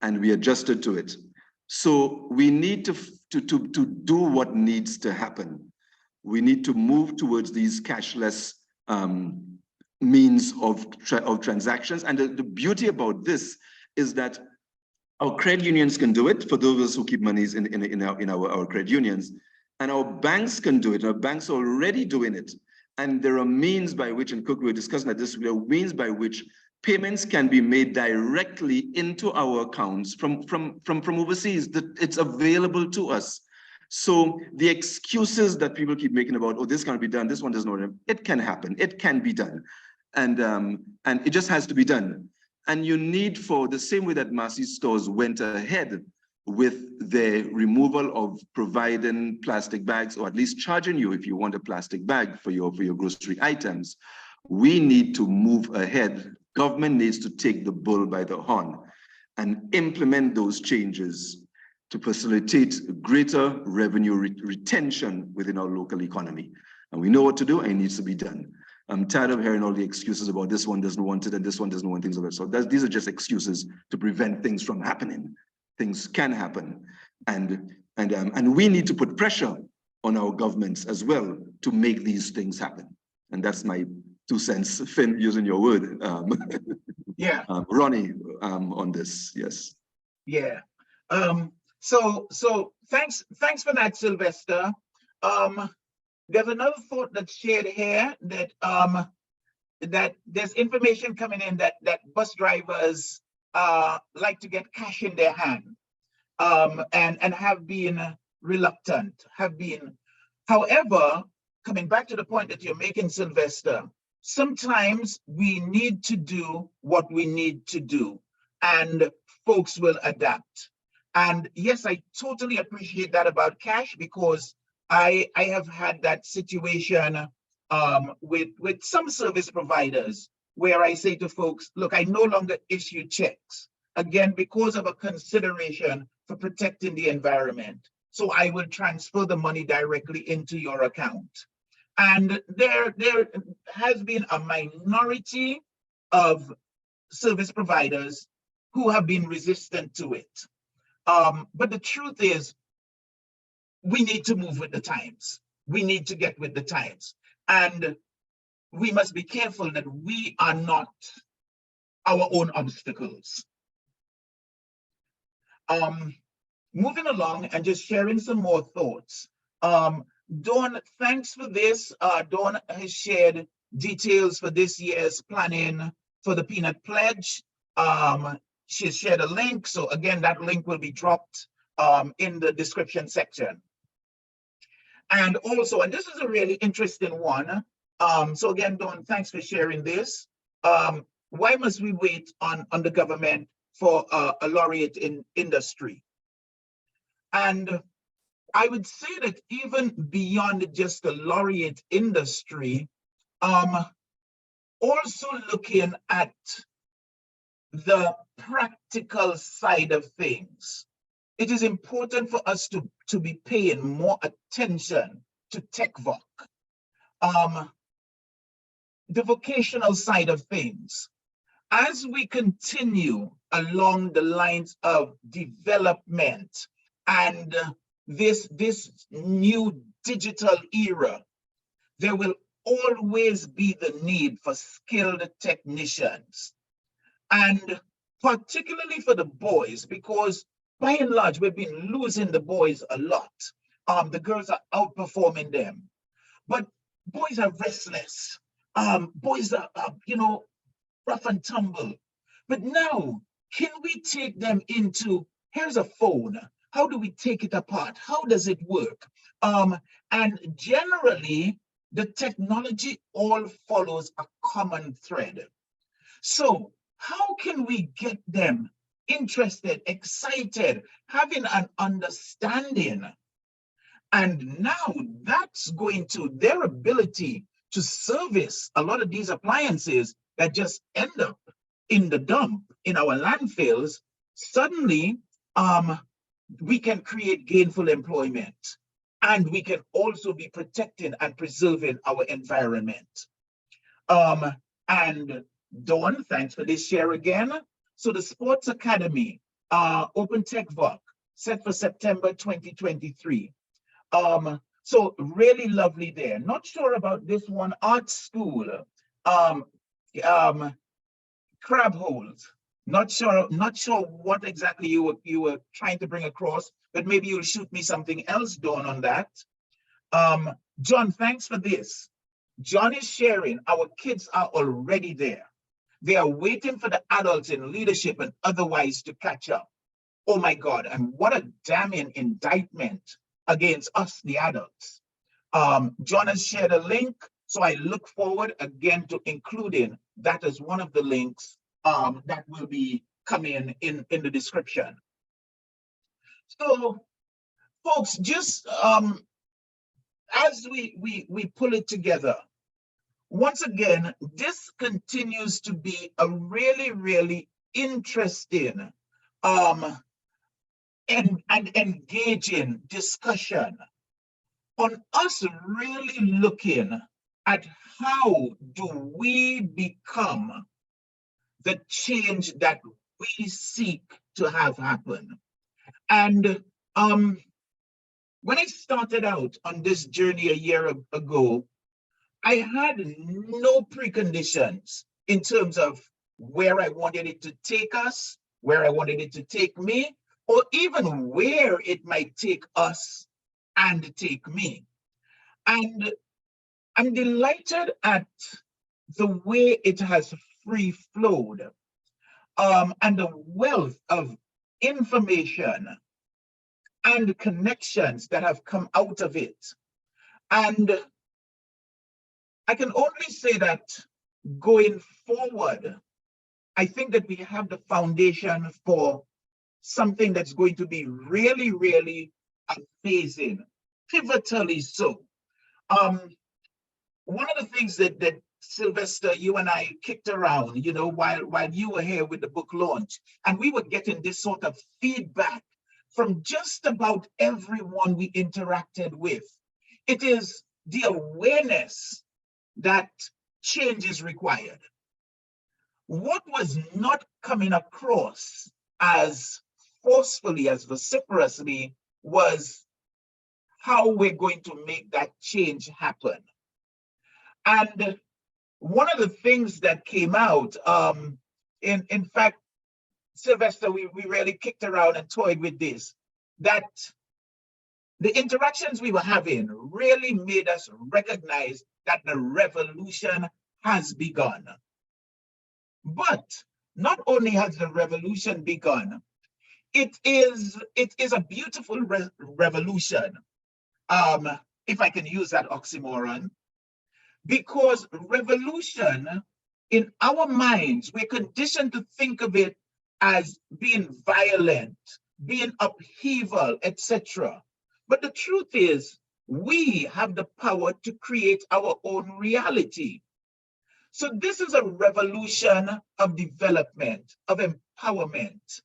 and we adjusted to it. So we need to do what needs to happen. We need to move towards these cashless means of transactions. And the beauty about this is that our credit unions can do it, for those of us who keep monies in our credit unions, and our banks can do it. Our banks are already doing it. And there are means by which, and Cook, we were discussing that there are means by which payments can be made directly into our accounts from overseas, that it's available to us. So the excuses that people keep making about, oh, this can't be done, this one doesn't know, it can happen, it can be done. And it just has to be done. And you need, for the same way that Massey's stores went ahead with the removal of providing plastic bags, or at least charging you if you want a plastic bag for your grocery items, we need to move ahead. Government needs to take the bull by the horn and implement those changes to facilitate greater revenue retention within our local economy. And we know what to do, and it needs to be done. I'm tired of hearing all the excuses about this one doesn't want it and this one doesn't want things of it. So these are just excuses to prevent things from happening. Things can happen. And we need to put pressure on our governments as well to make these things happen. And that's my 2 cents, Finn, using your word. Yeah. Ronnie, on this, yes. Yeah. So thanks for that, Sylvester. There's another thought that's shared here that that there's information coming in that bus drivers like to get cash in their hand, and have been reluctant, however, coming back to the point that you're making, Sylvester, sometimes we need to do what we need to do, and folks will adapt. And yes, I totally appreciate that about cash, because I have had that situation with some service providers where I say to folks, look, I no longer issue checks, again, because of a consideration for protecting the environment. So I will transfer the money directly into your account. And there has been a minority of service providers who have been resistant to it. But the truth is, we need to move with the times. We need to get with the times. And we must be careful that we are not our own obstacles. Moving along and just sharing some more thoughts. Dawn, thanks for this. Dawn has shared details for this year's planning for the Peanut Pledge. She shared a link. So again, that link will be dropped in the description section. And also, and this is a really interesting one. So again, Dawn, thanks for sharing this. Why must we wait on the government for a laureate in industry? And I would say that even beyond just the laureate industry, also looking at the practical side of things, it is important for us to be paying more attention to TechVoc. The vocational side of things. As we continue along the lines of development and this new digital era, there will always be the need for skilled technicians. And particularly for the boys, because by and large, we've been losing the boys a lot. The girls are outperforming them. But boys are restless. Boys are, rough and tumble. But now, can we take them into, here's a phone. How do we take it apart? How does it work? And generally, the technology all follows a common thread. So how can we get them interested, excited, having an understanding? And now that's going to their ability to service a lot of these appliances that just end up in the dump, in our landfills. Suddenly, we can create gainful employment, and we can also be protecting and preserving our environment. And Dawn, thanks for this share again. So the Sports Academy, Open TechVoc, set for September 2023. So really lovely there. Not sure about this one, art school, crab holes. Not sure what exactly you were trying to bring across, but maybe you'll shoot me something else, Dawn, on that. John, thanks for this. John is sharing, our kids are already there. They are waiting for the adults in leadership and otherwise to catch up. Oh my God, and what a damning indictment against us, the adults. John has shared a link, so I look forward again to including that as one of the links that will be coming in the description. So, folks, just as we pull it together, once again, this continues to be a really, really interesting and engaging discussion on us really looking at how do we become the change that we seek to have happen. And when I started out on this journey a year ago, I had no preconditions in terms of where I wanted it to take us, where I wanted it to take me, or even where it might take us and take me. And I'm delighted at the way it has free flowed and the wealth of information and connections that have come out of it. And I can only say that going forward, I think that we have the foundation for something that's going to be really, really amazing, pivotally so. One of the things that Sylvester, you and I kicked around, you know, while you were here with the book launch, and we were getting this sort of feedback from just about everyone we interacted with. It is the awareness that change is required. What was not coming across as forcefully, as vociferously, was how we're going to make that change happen. And one of the things that came out, in fact, Sylvester, we really kicked around and toyed with this, that the interactions we were having really made us recognize that the revolution has begun. But not only has the revolution begun, it is a beautiful revolution, if I can use that oxymoron, because revolution, in our minds, we're conditioned to think of it as being violent, being upheaval, etc. But the truth is, we have the power to create our own reality. So this is a revolution of development, of empowerment.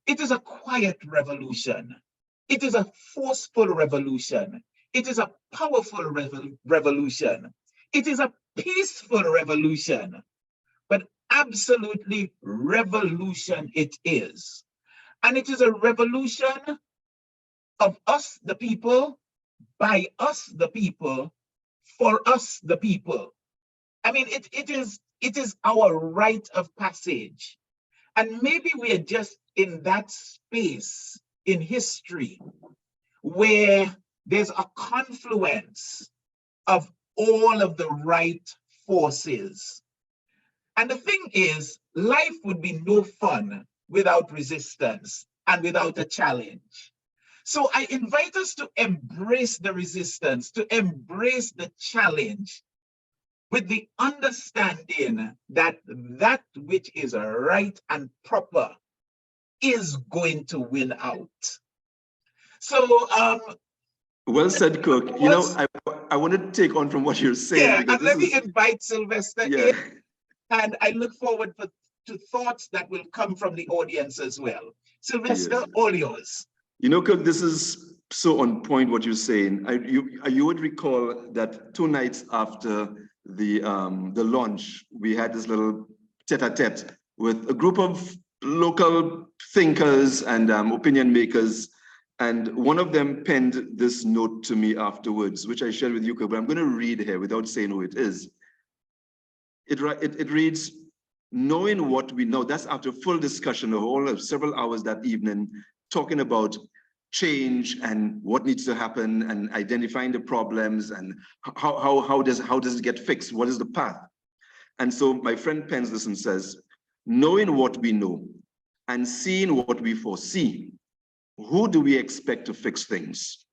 It is a quiet revolution. It is a forceful revolution. It is a powerful revolution. It is a peaceful revolution, but absolutely revolution it is. And it is a revolution of us, the people, by us, the people, for us, the people. I mean, it is our rite of passage. And maybe we are just in that space in history where there's a confluence of all of the right forces. And the thing is, life would be no fun without resistance and without a challenge. So I invite us to embrace the resistance, to embrace the challenge, with the understanding that that which is right and proper is going to win out. So, well said, Kirk. You know, I want to take on from what you're saying. Yeah, because and let me invite Sylvester in, and I look forward to thoughts that will come from the audience as well. Sylvester, all yours. You know, Kirk, this is so on point what you're saying. You would recall that 2 nights after the launch, we had this little tete-a-tete with a group of local thinkers and opinion makers And one of them penned this note to me afterwards, which I shared with you, but I'm going to read here without saying who it is. It reads, knowing what we know, that's after full discussion of several hours that evening, talking about change and what needs to happen and identifying the problems and how does it get fixed? What is the path? And so my friend pens this and says, knowing what we know and seeing what we foresee, who do we expect to fix things?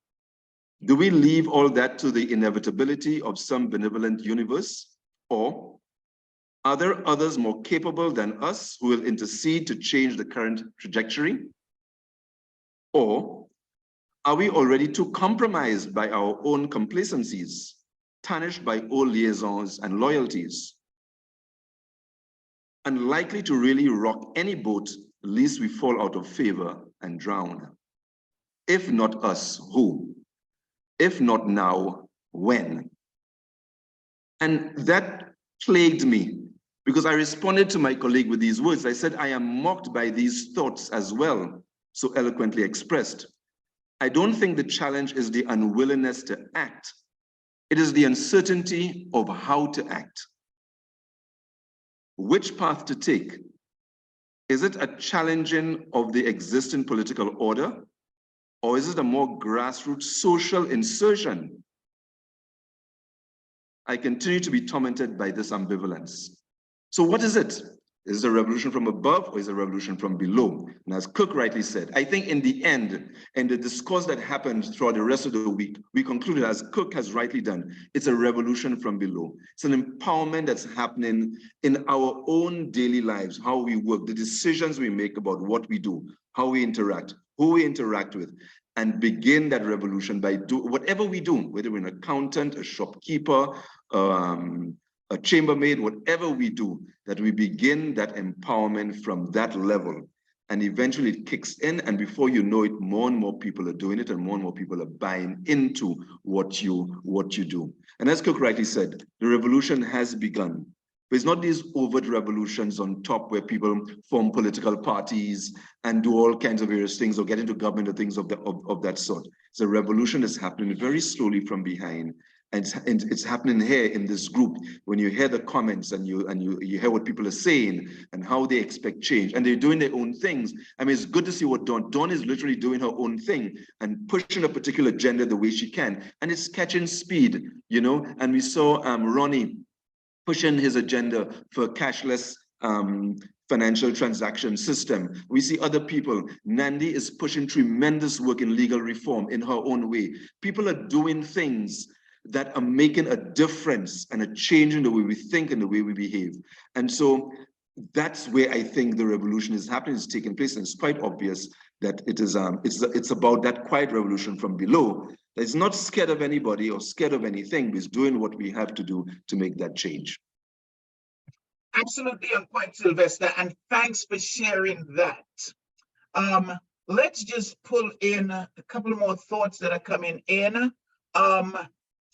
Do we leave all that to the inevitability of some benevolent universe? Or are there others more capable than us who will intercede to change the current trajectory? Or are we already too compromised by our own complacencies, tarnished by old liaisons and loyalties, unlikely to really rock any boat lest we fall out of favor and drown? If not us, who? If not now, when? And that plagued me because I responded to my colleague with these words. I said, I am mocked by these thoughts as well, so eloquently expressed. I don't think the challenge is the unwillingness to act. It is the uncertainty of how to act. Which path to take? Is it a challenging of the existing political order? Or is it a more grassroots social insertion? I continue to be tormented by this ambivalence. So what is it? Is it a revolution from above or is it a revolution from below? And as Kirk rightly said, I think in the end, in the discourse that happened throughout the rest of the week, we concluded, as Kirk has rightly done, it's a revolution from below. It's an empowerment that's happening in our own daily lives, how we work, the decisions we make about what we do, how we interact, who we interact with, and begin that revolution by whatever we do, whether we're an accountant, a shopkeeper, a chambermaid, whatever we do, that we begin that empowerment from that level. And eventually it kicks in, and before you know it, more and more people are doing it, and more people are buying into what you do. And as Kirk rightly said, the revolution has begun. But it's not these overt revolutions on top where people form political parties and do all kinds of various things or get into government or things of that sort. It's a revolution that's happening very slowly from behind. And it's happening here in this group. When you hear the comments and you hear what people are saying and how they expect change, and they're doing their own things. I mean, it's good to see what Dawn is literally doing her own thing and pushing a particular agenda the way she can, and it's catching speed, you know. And we saw Ronnie pushing his agenda for cashless financial transaction system. We see other people. Nandi is pushing tremendous work in legal reform in her own way. People are doing things that are making a difference and a change in the way we think and the way we behave. And so that's where I think the revolution is happening, is taking place, and it's quite obvious that it is it's about that quiet revolution from below that is not scared of anybody or scared of anything, but is doing what we have to do to make that change. Absolutely on point, Sylvester, and thanks for sharing that. Let's just pull in a couple more thoughts that are coming in.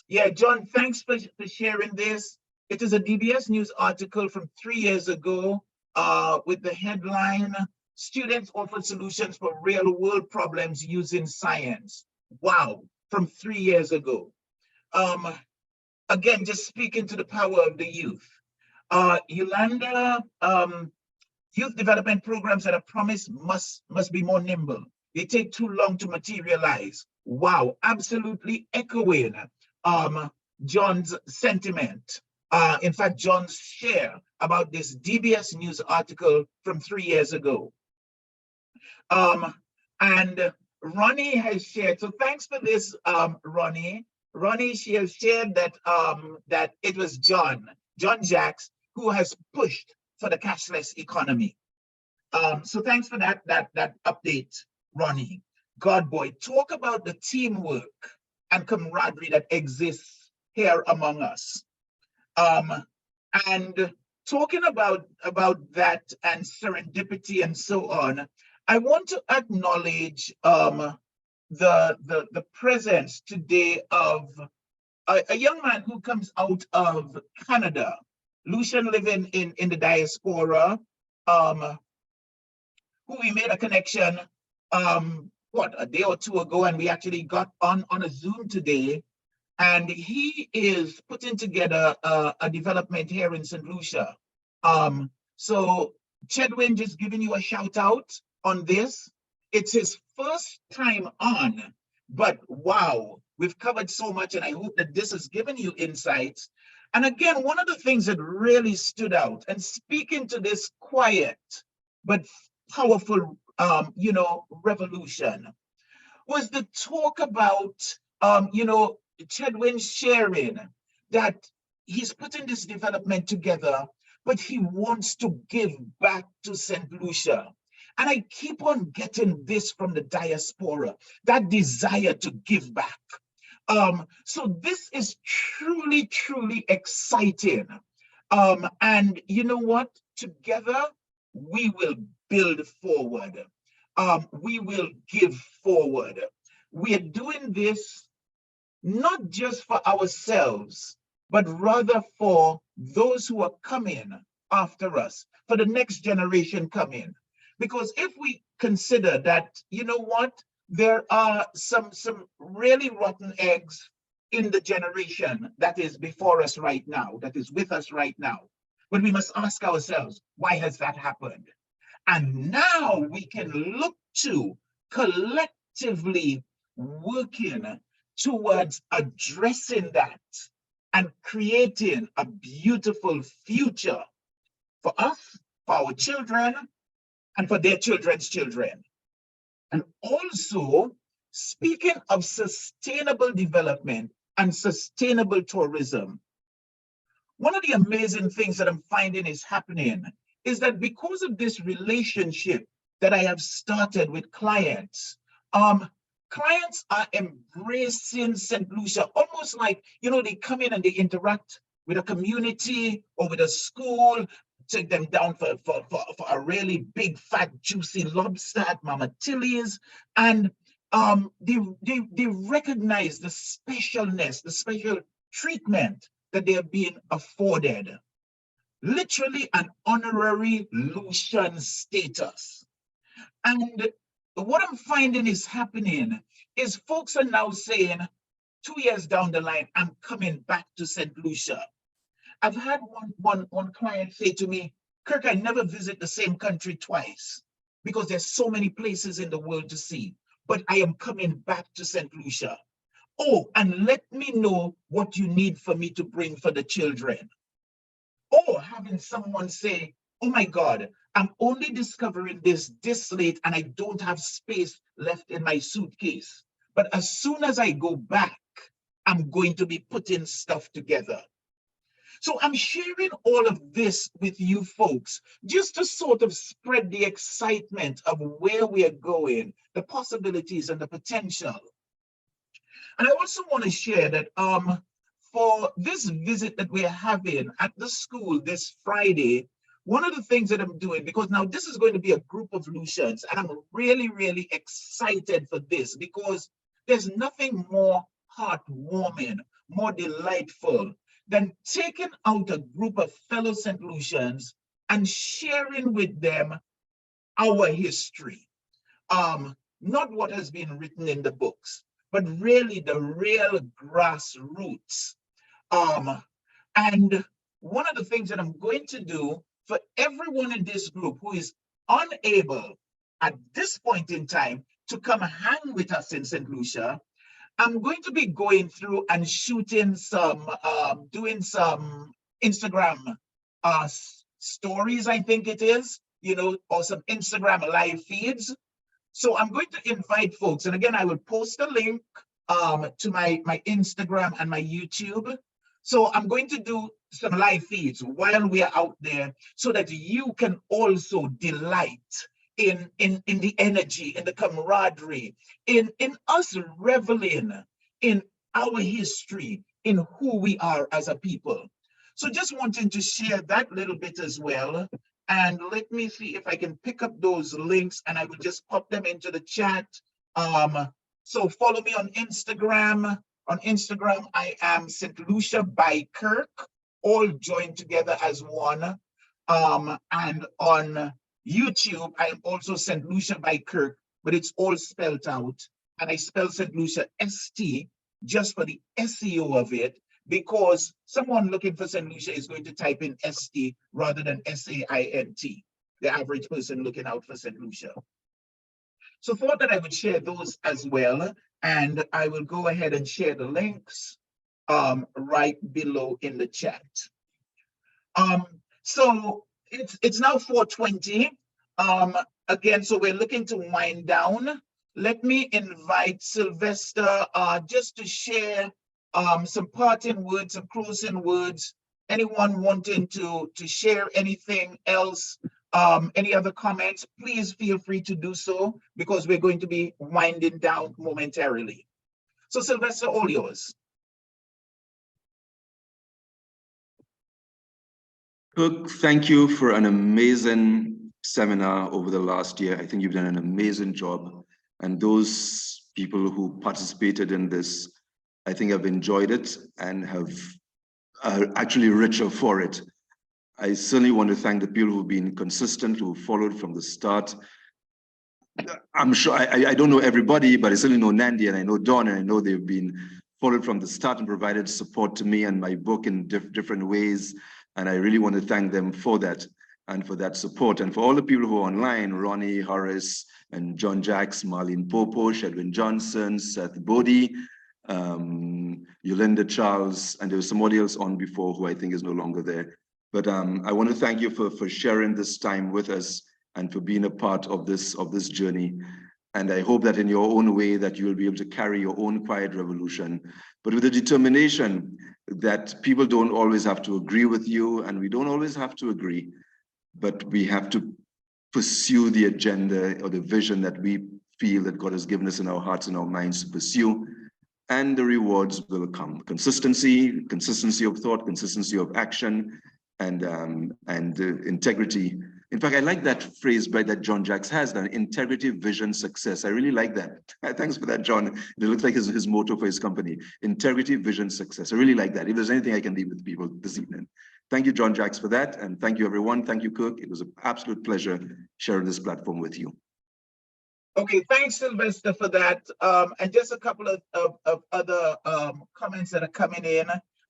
Yeah, John, thanks for sharing this. It is a DBS News article from 3 years ago with the headline, Students Offer Solutions for Real World Problems Using Science. Wow, from 3 years ago. Again, just speaking to the power of the youth. Yolanda, youth development programs that are promised must be more nimble. They take too long to materialize. Wow, absolutely echoing John's sentiment. In fact, John's share about this DBS News article from 3 years ago. And Ronnie has shared, so thanks for this, Ronnie. Ronnie, she has shared that that it was John Jacks who has pushed for the cashless economy. So thanks for that update, Ronnie. God boy, talk about the teamwork and camaraderie that exists here among us. And talking about that and serendipity and so on, I want to acknowledge the presence today of a young man who comes out of Canada, Lucian living in the diaspora, who we made a connection what, a day or two ago, and we actually got on a Zoom today, and he is putting together a development here in Saint Lucia. So Chedwin, just giving you a shout out on this. It's his first time on, but wow, we've covered so much, and I hope that this has given you insights. And again, one of the things that really stood out, and speaking to this quiet but powerful, revolution, was the talk about, Chedwin sharing that he's putting this development together, but he wants to give back to Saint Lucia. And I keep on getting this from the diaspora, that desire to give back. So this is truly, truly exciting. And you know what? Together, we will build forward. We will give forward. We are doing this not just for ourselves, but rather for those who are coming after us, for the next generation coming. Because if we consider that, you know what, there are some really rotten eggs in the generation that is before us right now, that is with us right now. But we must ask ourselves, why has that happened? And now we can look to collectively working towards addressing that and creating a beautiful future for us, for our children, and for their children's children. And also, speaking of sustainable development and sustainable tourism, one of the amazing things that I'm finding is happening is that because of this relationship that I have started with clients, clients are embracing Saint Lucia, almost like, they come in and they interact with a community or with a school, take them down for a really big, fat, juicy lobster at Mama Tilly's. And they recognize the specialness, the special treatment that they are being afforded. Literally an honorary Lucian status. And what I'm finding is happening is folks are now saying, 2 years down the line, I'm coming back to Saint Lucia. I've had one client say to me, Kirk, I never visit the same country twice because there's so many places in the world to see, but I am coming back to Saint Lucia. Oh, and let me know what you need for me to bring for the children. Or having someone say, oh my God, I'm only discovering this late and I don't have space left in my suitcase. But as soon as I go back, I'm going to be putting stuff together. So I'm sharing all of this with you folks, just to sort of spread the excitement of where we are going, the possibilities and the potential. And I also want to share that for this visit that we're having at the school this Friday, one of the things that I'm doing, because now this is going to be a group of Lucians, and I'm really, really excited for this because there's nothing more heartwarming, more delightful than taking out a group of fellow Saint Lucians and sharing with them our history. Not what has been written in the books, but really the real grassroots. And one of the things that I'm going to do for everyone in this group who is unable at this point in time to come hang with us in Saint Lucia, I'm going to be going through and shooting some, doing some Instagram stories, I think it is, or some Instagram live feeds. So I'm going to invite folks, and again, I will post a link to my Instagram and my YouTube. So I'm going to do some live feeds while we are out there so that you can also delight in the energy, in the camaraderie, in us reveling in our history, in who we are as a people. So just wanting to share that little bit as well. And let me see if I can pick up those links and I will just pop them into the chat. So follow me on Instagram. On Instagram, I am Saint Lucia by Kirk, all joined together as one. And on YouTube, I am also Saint Lucia by Kirk, but it's all spelled out. And I spell Saint Lucia ST just for the SEO of it, because someone looking for Saint Lucia is going to type in ST rather than SAINT, the average person looking out for Saint Lucia. So thought that I would share those as well, and I will go ahead and share the links right below in the chat. So it's now 4:20. Again, so we're looking to wind down. Let me invite Sylvester just to share some parting words, some closing words. Anyone wanting to share anything else, any other comments, please feel free to do so, because we're going to be winding down momentarily. So Sylvester, all yours. Kirk, thank you for an amazing seminar over the last year. I think you've done an amazing job. And those people who participated in this, I think have enjoyed it and are actually richer for it. I certainly want to thank the people who've been consistent, who followed from the start. I'm sure, I don't know everybody, but I certainly know Nandi and I know Dawn, and I know they've been followed from the start and provided support to me and my book in different ways. And I really want to thank them for that and for that support. And for all the people who are online, Ronnie, Horace, and John Jacks, Marlene Popo, Shedwin Johnson, Seth Bodie, Yolanda Charles, and there was somebody else on before who I think is no longer there. But I want to thank you for sharing this time with us and for being a part of this journey. And I hope that in your own way that you will be able to carry your own quiet revolution, but with a determination that people don't always have to agree with you, and we don't always have to agree, but we have to pursue the agenda or the vision that we feel that God has given us in our hearts and our minds to pursue, and the rewards will come. Consistency of thought, consistency of action, and integrity. In fact, I like that phrase that John Jacks has, that integrity, vision, success. I really like that. Thanks for that, John. It looks like his motto for his company. Integrity, vision, success. I really like that. If there's anything I can leave with people this evening. Thank you, John Jacks, for that. And thank you, everyone. Thank you, Kirk. It was an absolute pleasure sharing this platform with you. Okay, thanks, Sylvester, for that. And just a couple of other comments that are coming in.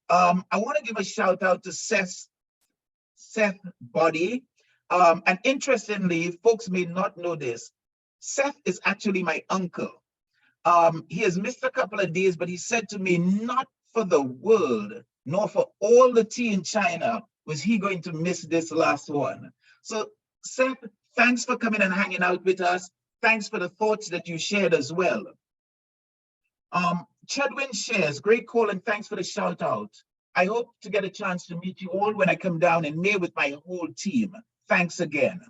I want to give a shout out to Seth Bodie. And interestingly, folks may not know this, Seth is actually my uncle. He has missed a couple of days, but he said to me, not for the world, nor for all the tea in China was he going to miss this last one. So Seth, thanks for coming and hanging out with us. Thanks for the thoughts that you shared as well. Chedwin shares, great call and thanks for the shout out. I hope to get a chance to meet you all when I come down in May with my whole team. Thanks again.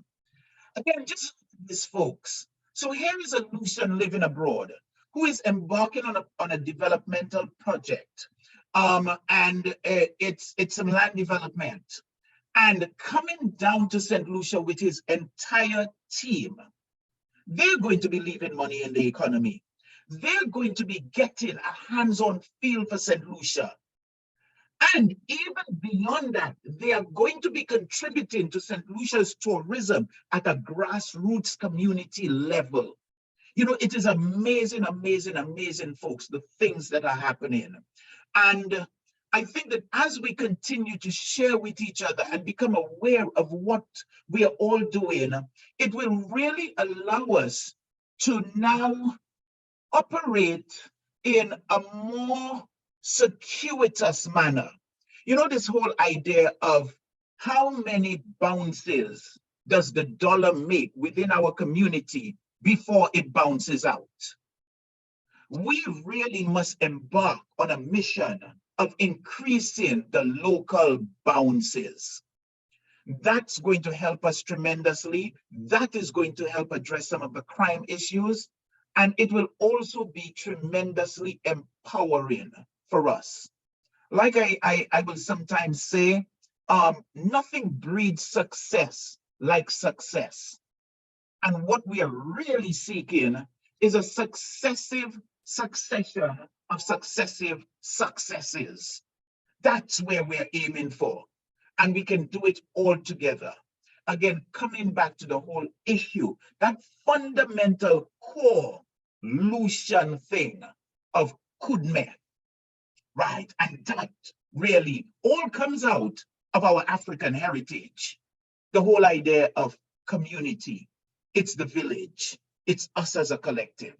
Again, just this, folks. So here is a Lucian living abroad who is embarking on a developmental project. And it's some land development. And coming down to Saint Lucia with his entire team, they're going to be leaving money in the economy. They're going to be getting a hands-on feel for Saint Lucia. And even beyond that, they are going to be contributing to St. Lucia's tourism at a grassroots community level. You know, it is amazing, amazing, amazing, folks, the things that are happening. And I think that as we continue to share with each other and become aware of what we are all doing, it will really allow us to now operate in a more circuitous manner. You know, this whole idea of how many bounces does the dollar make within our community before it bounces out? We really must embark on a mission of increasing the local bounces. That's going to help us tremendously. That is going to help address some of the crime issues. And it will also be tremendously empowering for us. Like I will sometimes say, nothing breeds success like success. And what we are really seeking is a succession of successive successes. That's where we're aiming for. And we can do it all together. again, coming back to the whole issue, that fundamental core Lucian thing of kudme, right? And that really all comes out of our African heritage. The whole idea of community, it's the village, it's us as a collective.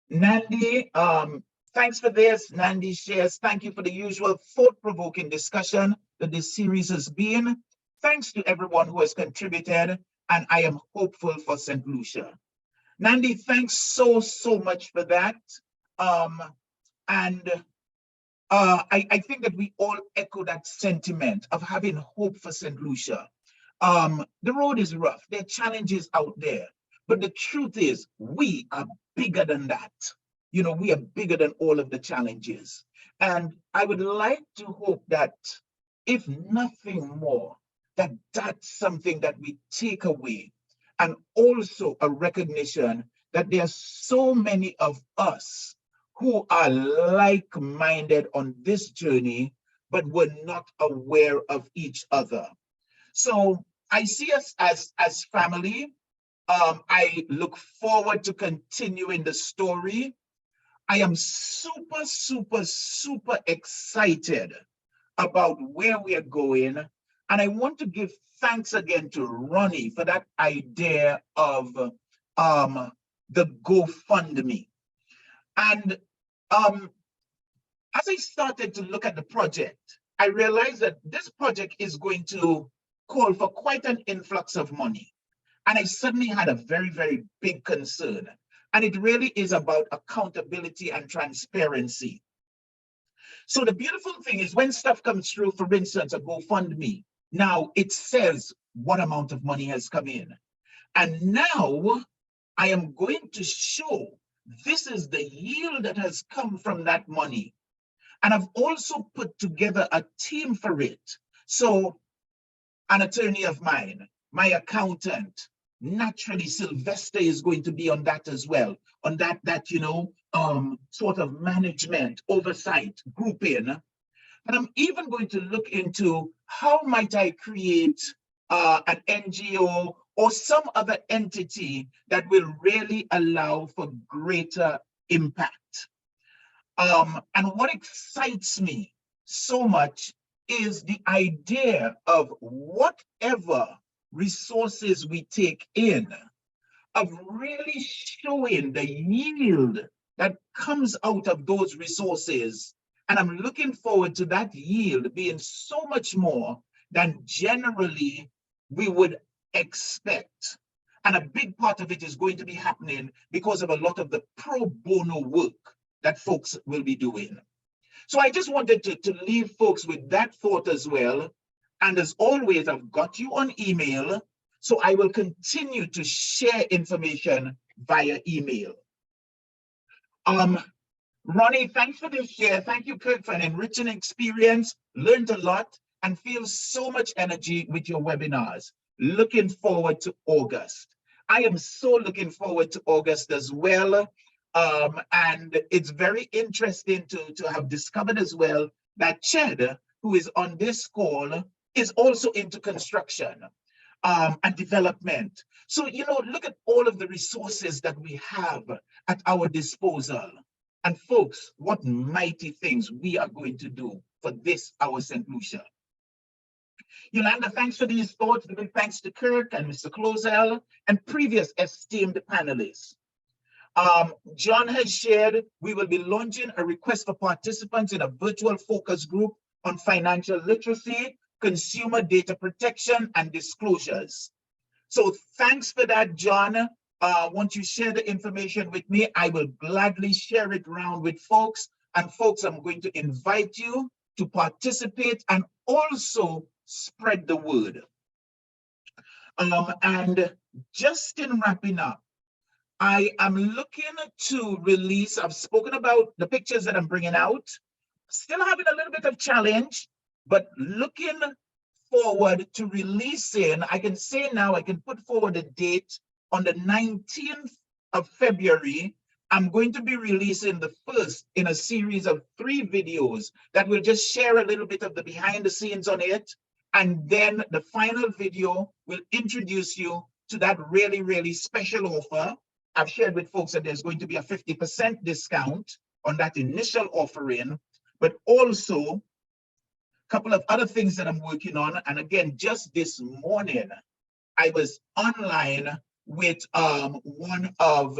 Nandi, thanks for this. Nandi shares, thank you for the usual thought-provoking discussion that this series has been. Thanks to everyone who has contributed, and I am hopeful for Saint Lucia. Nandi, thanks so much for that. I think that we all echo that sentiment of having hope for Saint Lucia. The road is rough, there are challenges out there, but the truth is we are bigger than that. You know, we are bigger than all of the challenges. And I would like to hope that, if nothing more, that that's something that we take away, and also a recognition that there are so many of us who are like-minded on this journey, but we're not aware of each other. So I see us as family. I look forward to continuing the story. I am super excited about where we are going. And I want to give thanks again to Ronnie for that idea of the GoFundMe. And as I started to look at the project, I realized that this project is going to call for quite an influx of money. And I suddenly had a very big concern. And it really is about accountability and transparency. So the beautiful thing is when stuff comes through, for instance, a GoFundMe, now it says what amount of money has come in. And now I am going to show this is the yield that has come from that money. And I've also put together a team for it. So an attorney of mine, my accountant, naturally Sylvester is going to be on that as well, on that sort of management, oversight, grouping. And I'm even going to look into how might I create an NGO or some other entity that will really allow for greater impact. And what excites me so much is the idea of whatever resources we take in, of really showing the yield that comes out of those resources. And I'm looking forward to that yield being so much more than generally we would expect. And a big part of it is going to be happening because of a lot of the pro bono work that folks will be doing. So I just wanted to leave folks with that thought as well. And as always, I've got you on email, so I will continue to share information via email. Ronnie, thanks for this share. Thank you, Kirk, for an enriching experience. Learned a lot and feel so much energy with your webinars. Looking forward to August. I am so looking forward to August as well. And it's very interesting to have discovered as well that Ched, who is on this call, is also into construction and development. So, you know, look at all of the resources that we have at our disposal. And folks, what mighty things we are going to do for this, our Saint Lucia. Yolanda, thanks for these thoughts. A big thanks to Kirk and Mr. Clauzel and previous esteemed panelists. John has shared, we will be launching a request for participants in a virtual focus group on financial literacy, consumer data protection, and disclosures. So thanks for that, John. Once you share the information with me, I will gladly share it around with folks. And folks, I'm going to invite you to participate and also spread the word. And just in wrapping up, I am looking to release, I've spoken about the pictures that I'm bringing out, still having a little bit of challenge, but looking forward to releasing, I can say now, I can put forward a date on the 19th of February. I'm going to be releasing the first in a series of 3 videos that will just share a little bit of the behind the scenes on it And then the final video will introduce you to that really, really special offer. I've shared with folks that there's going to be a 50% discount on that initial offering, but also a couple of other things that I'm working on. And again, just this morning, I was online with one of,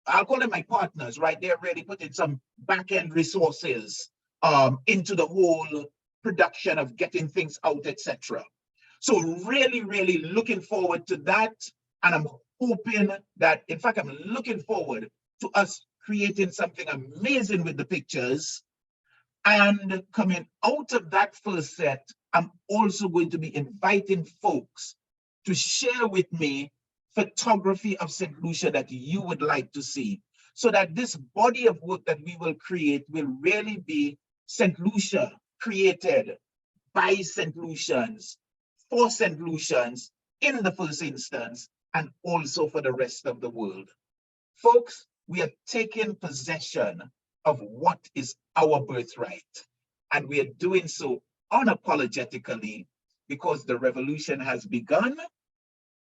I'll call them my partners, right? They're really putting some back-end resources into the whole production of getting things out, etc. So really, really looking forward to that. And I'm hoping that, in fact, I'm looking forward to us creating something amazing with the pictures. And coming out of that first set, I'm also going to be inviting folks to share with me photography of Saint Lucia that you would like to see, so that this body of work that we will create will really be Saint Lucia created by Saint Lucians, for Saint Lucians in the first instance, and also for the rest of the world. Folks, we are taking possession of what is our birthright, and we are doing so unapologetically because the revolution has begun.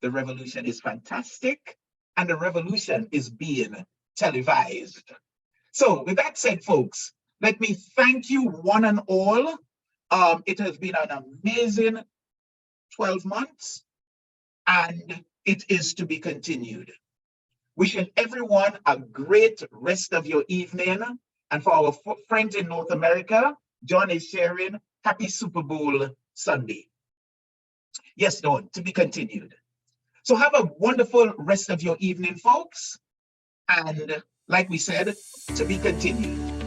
The revolution is fantastic, and the revolution is being televised. So with that said, folks, let me thank you one and all. It has been an amazing 12 months, and it is to be continued. Wishing everyone a great rest of your evening. And for our friends in North America, John is sharing happy Super Bowl Sunday. Yes, Dawn, to be continued. So have a wonderful rest of your evening, folks. And like we said, to be continued.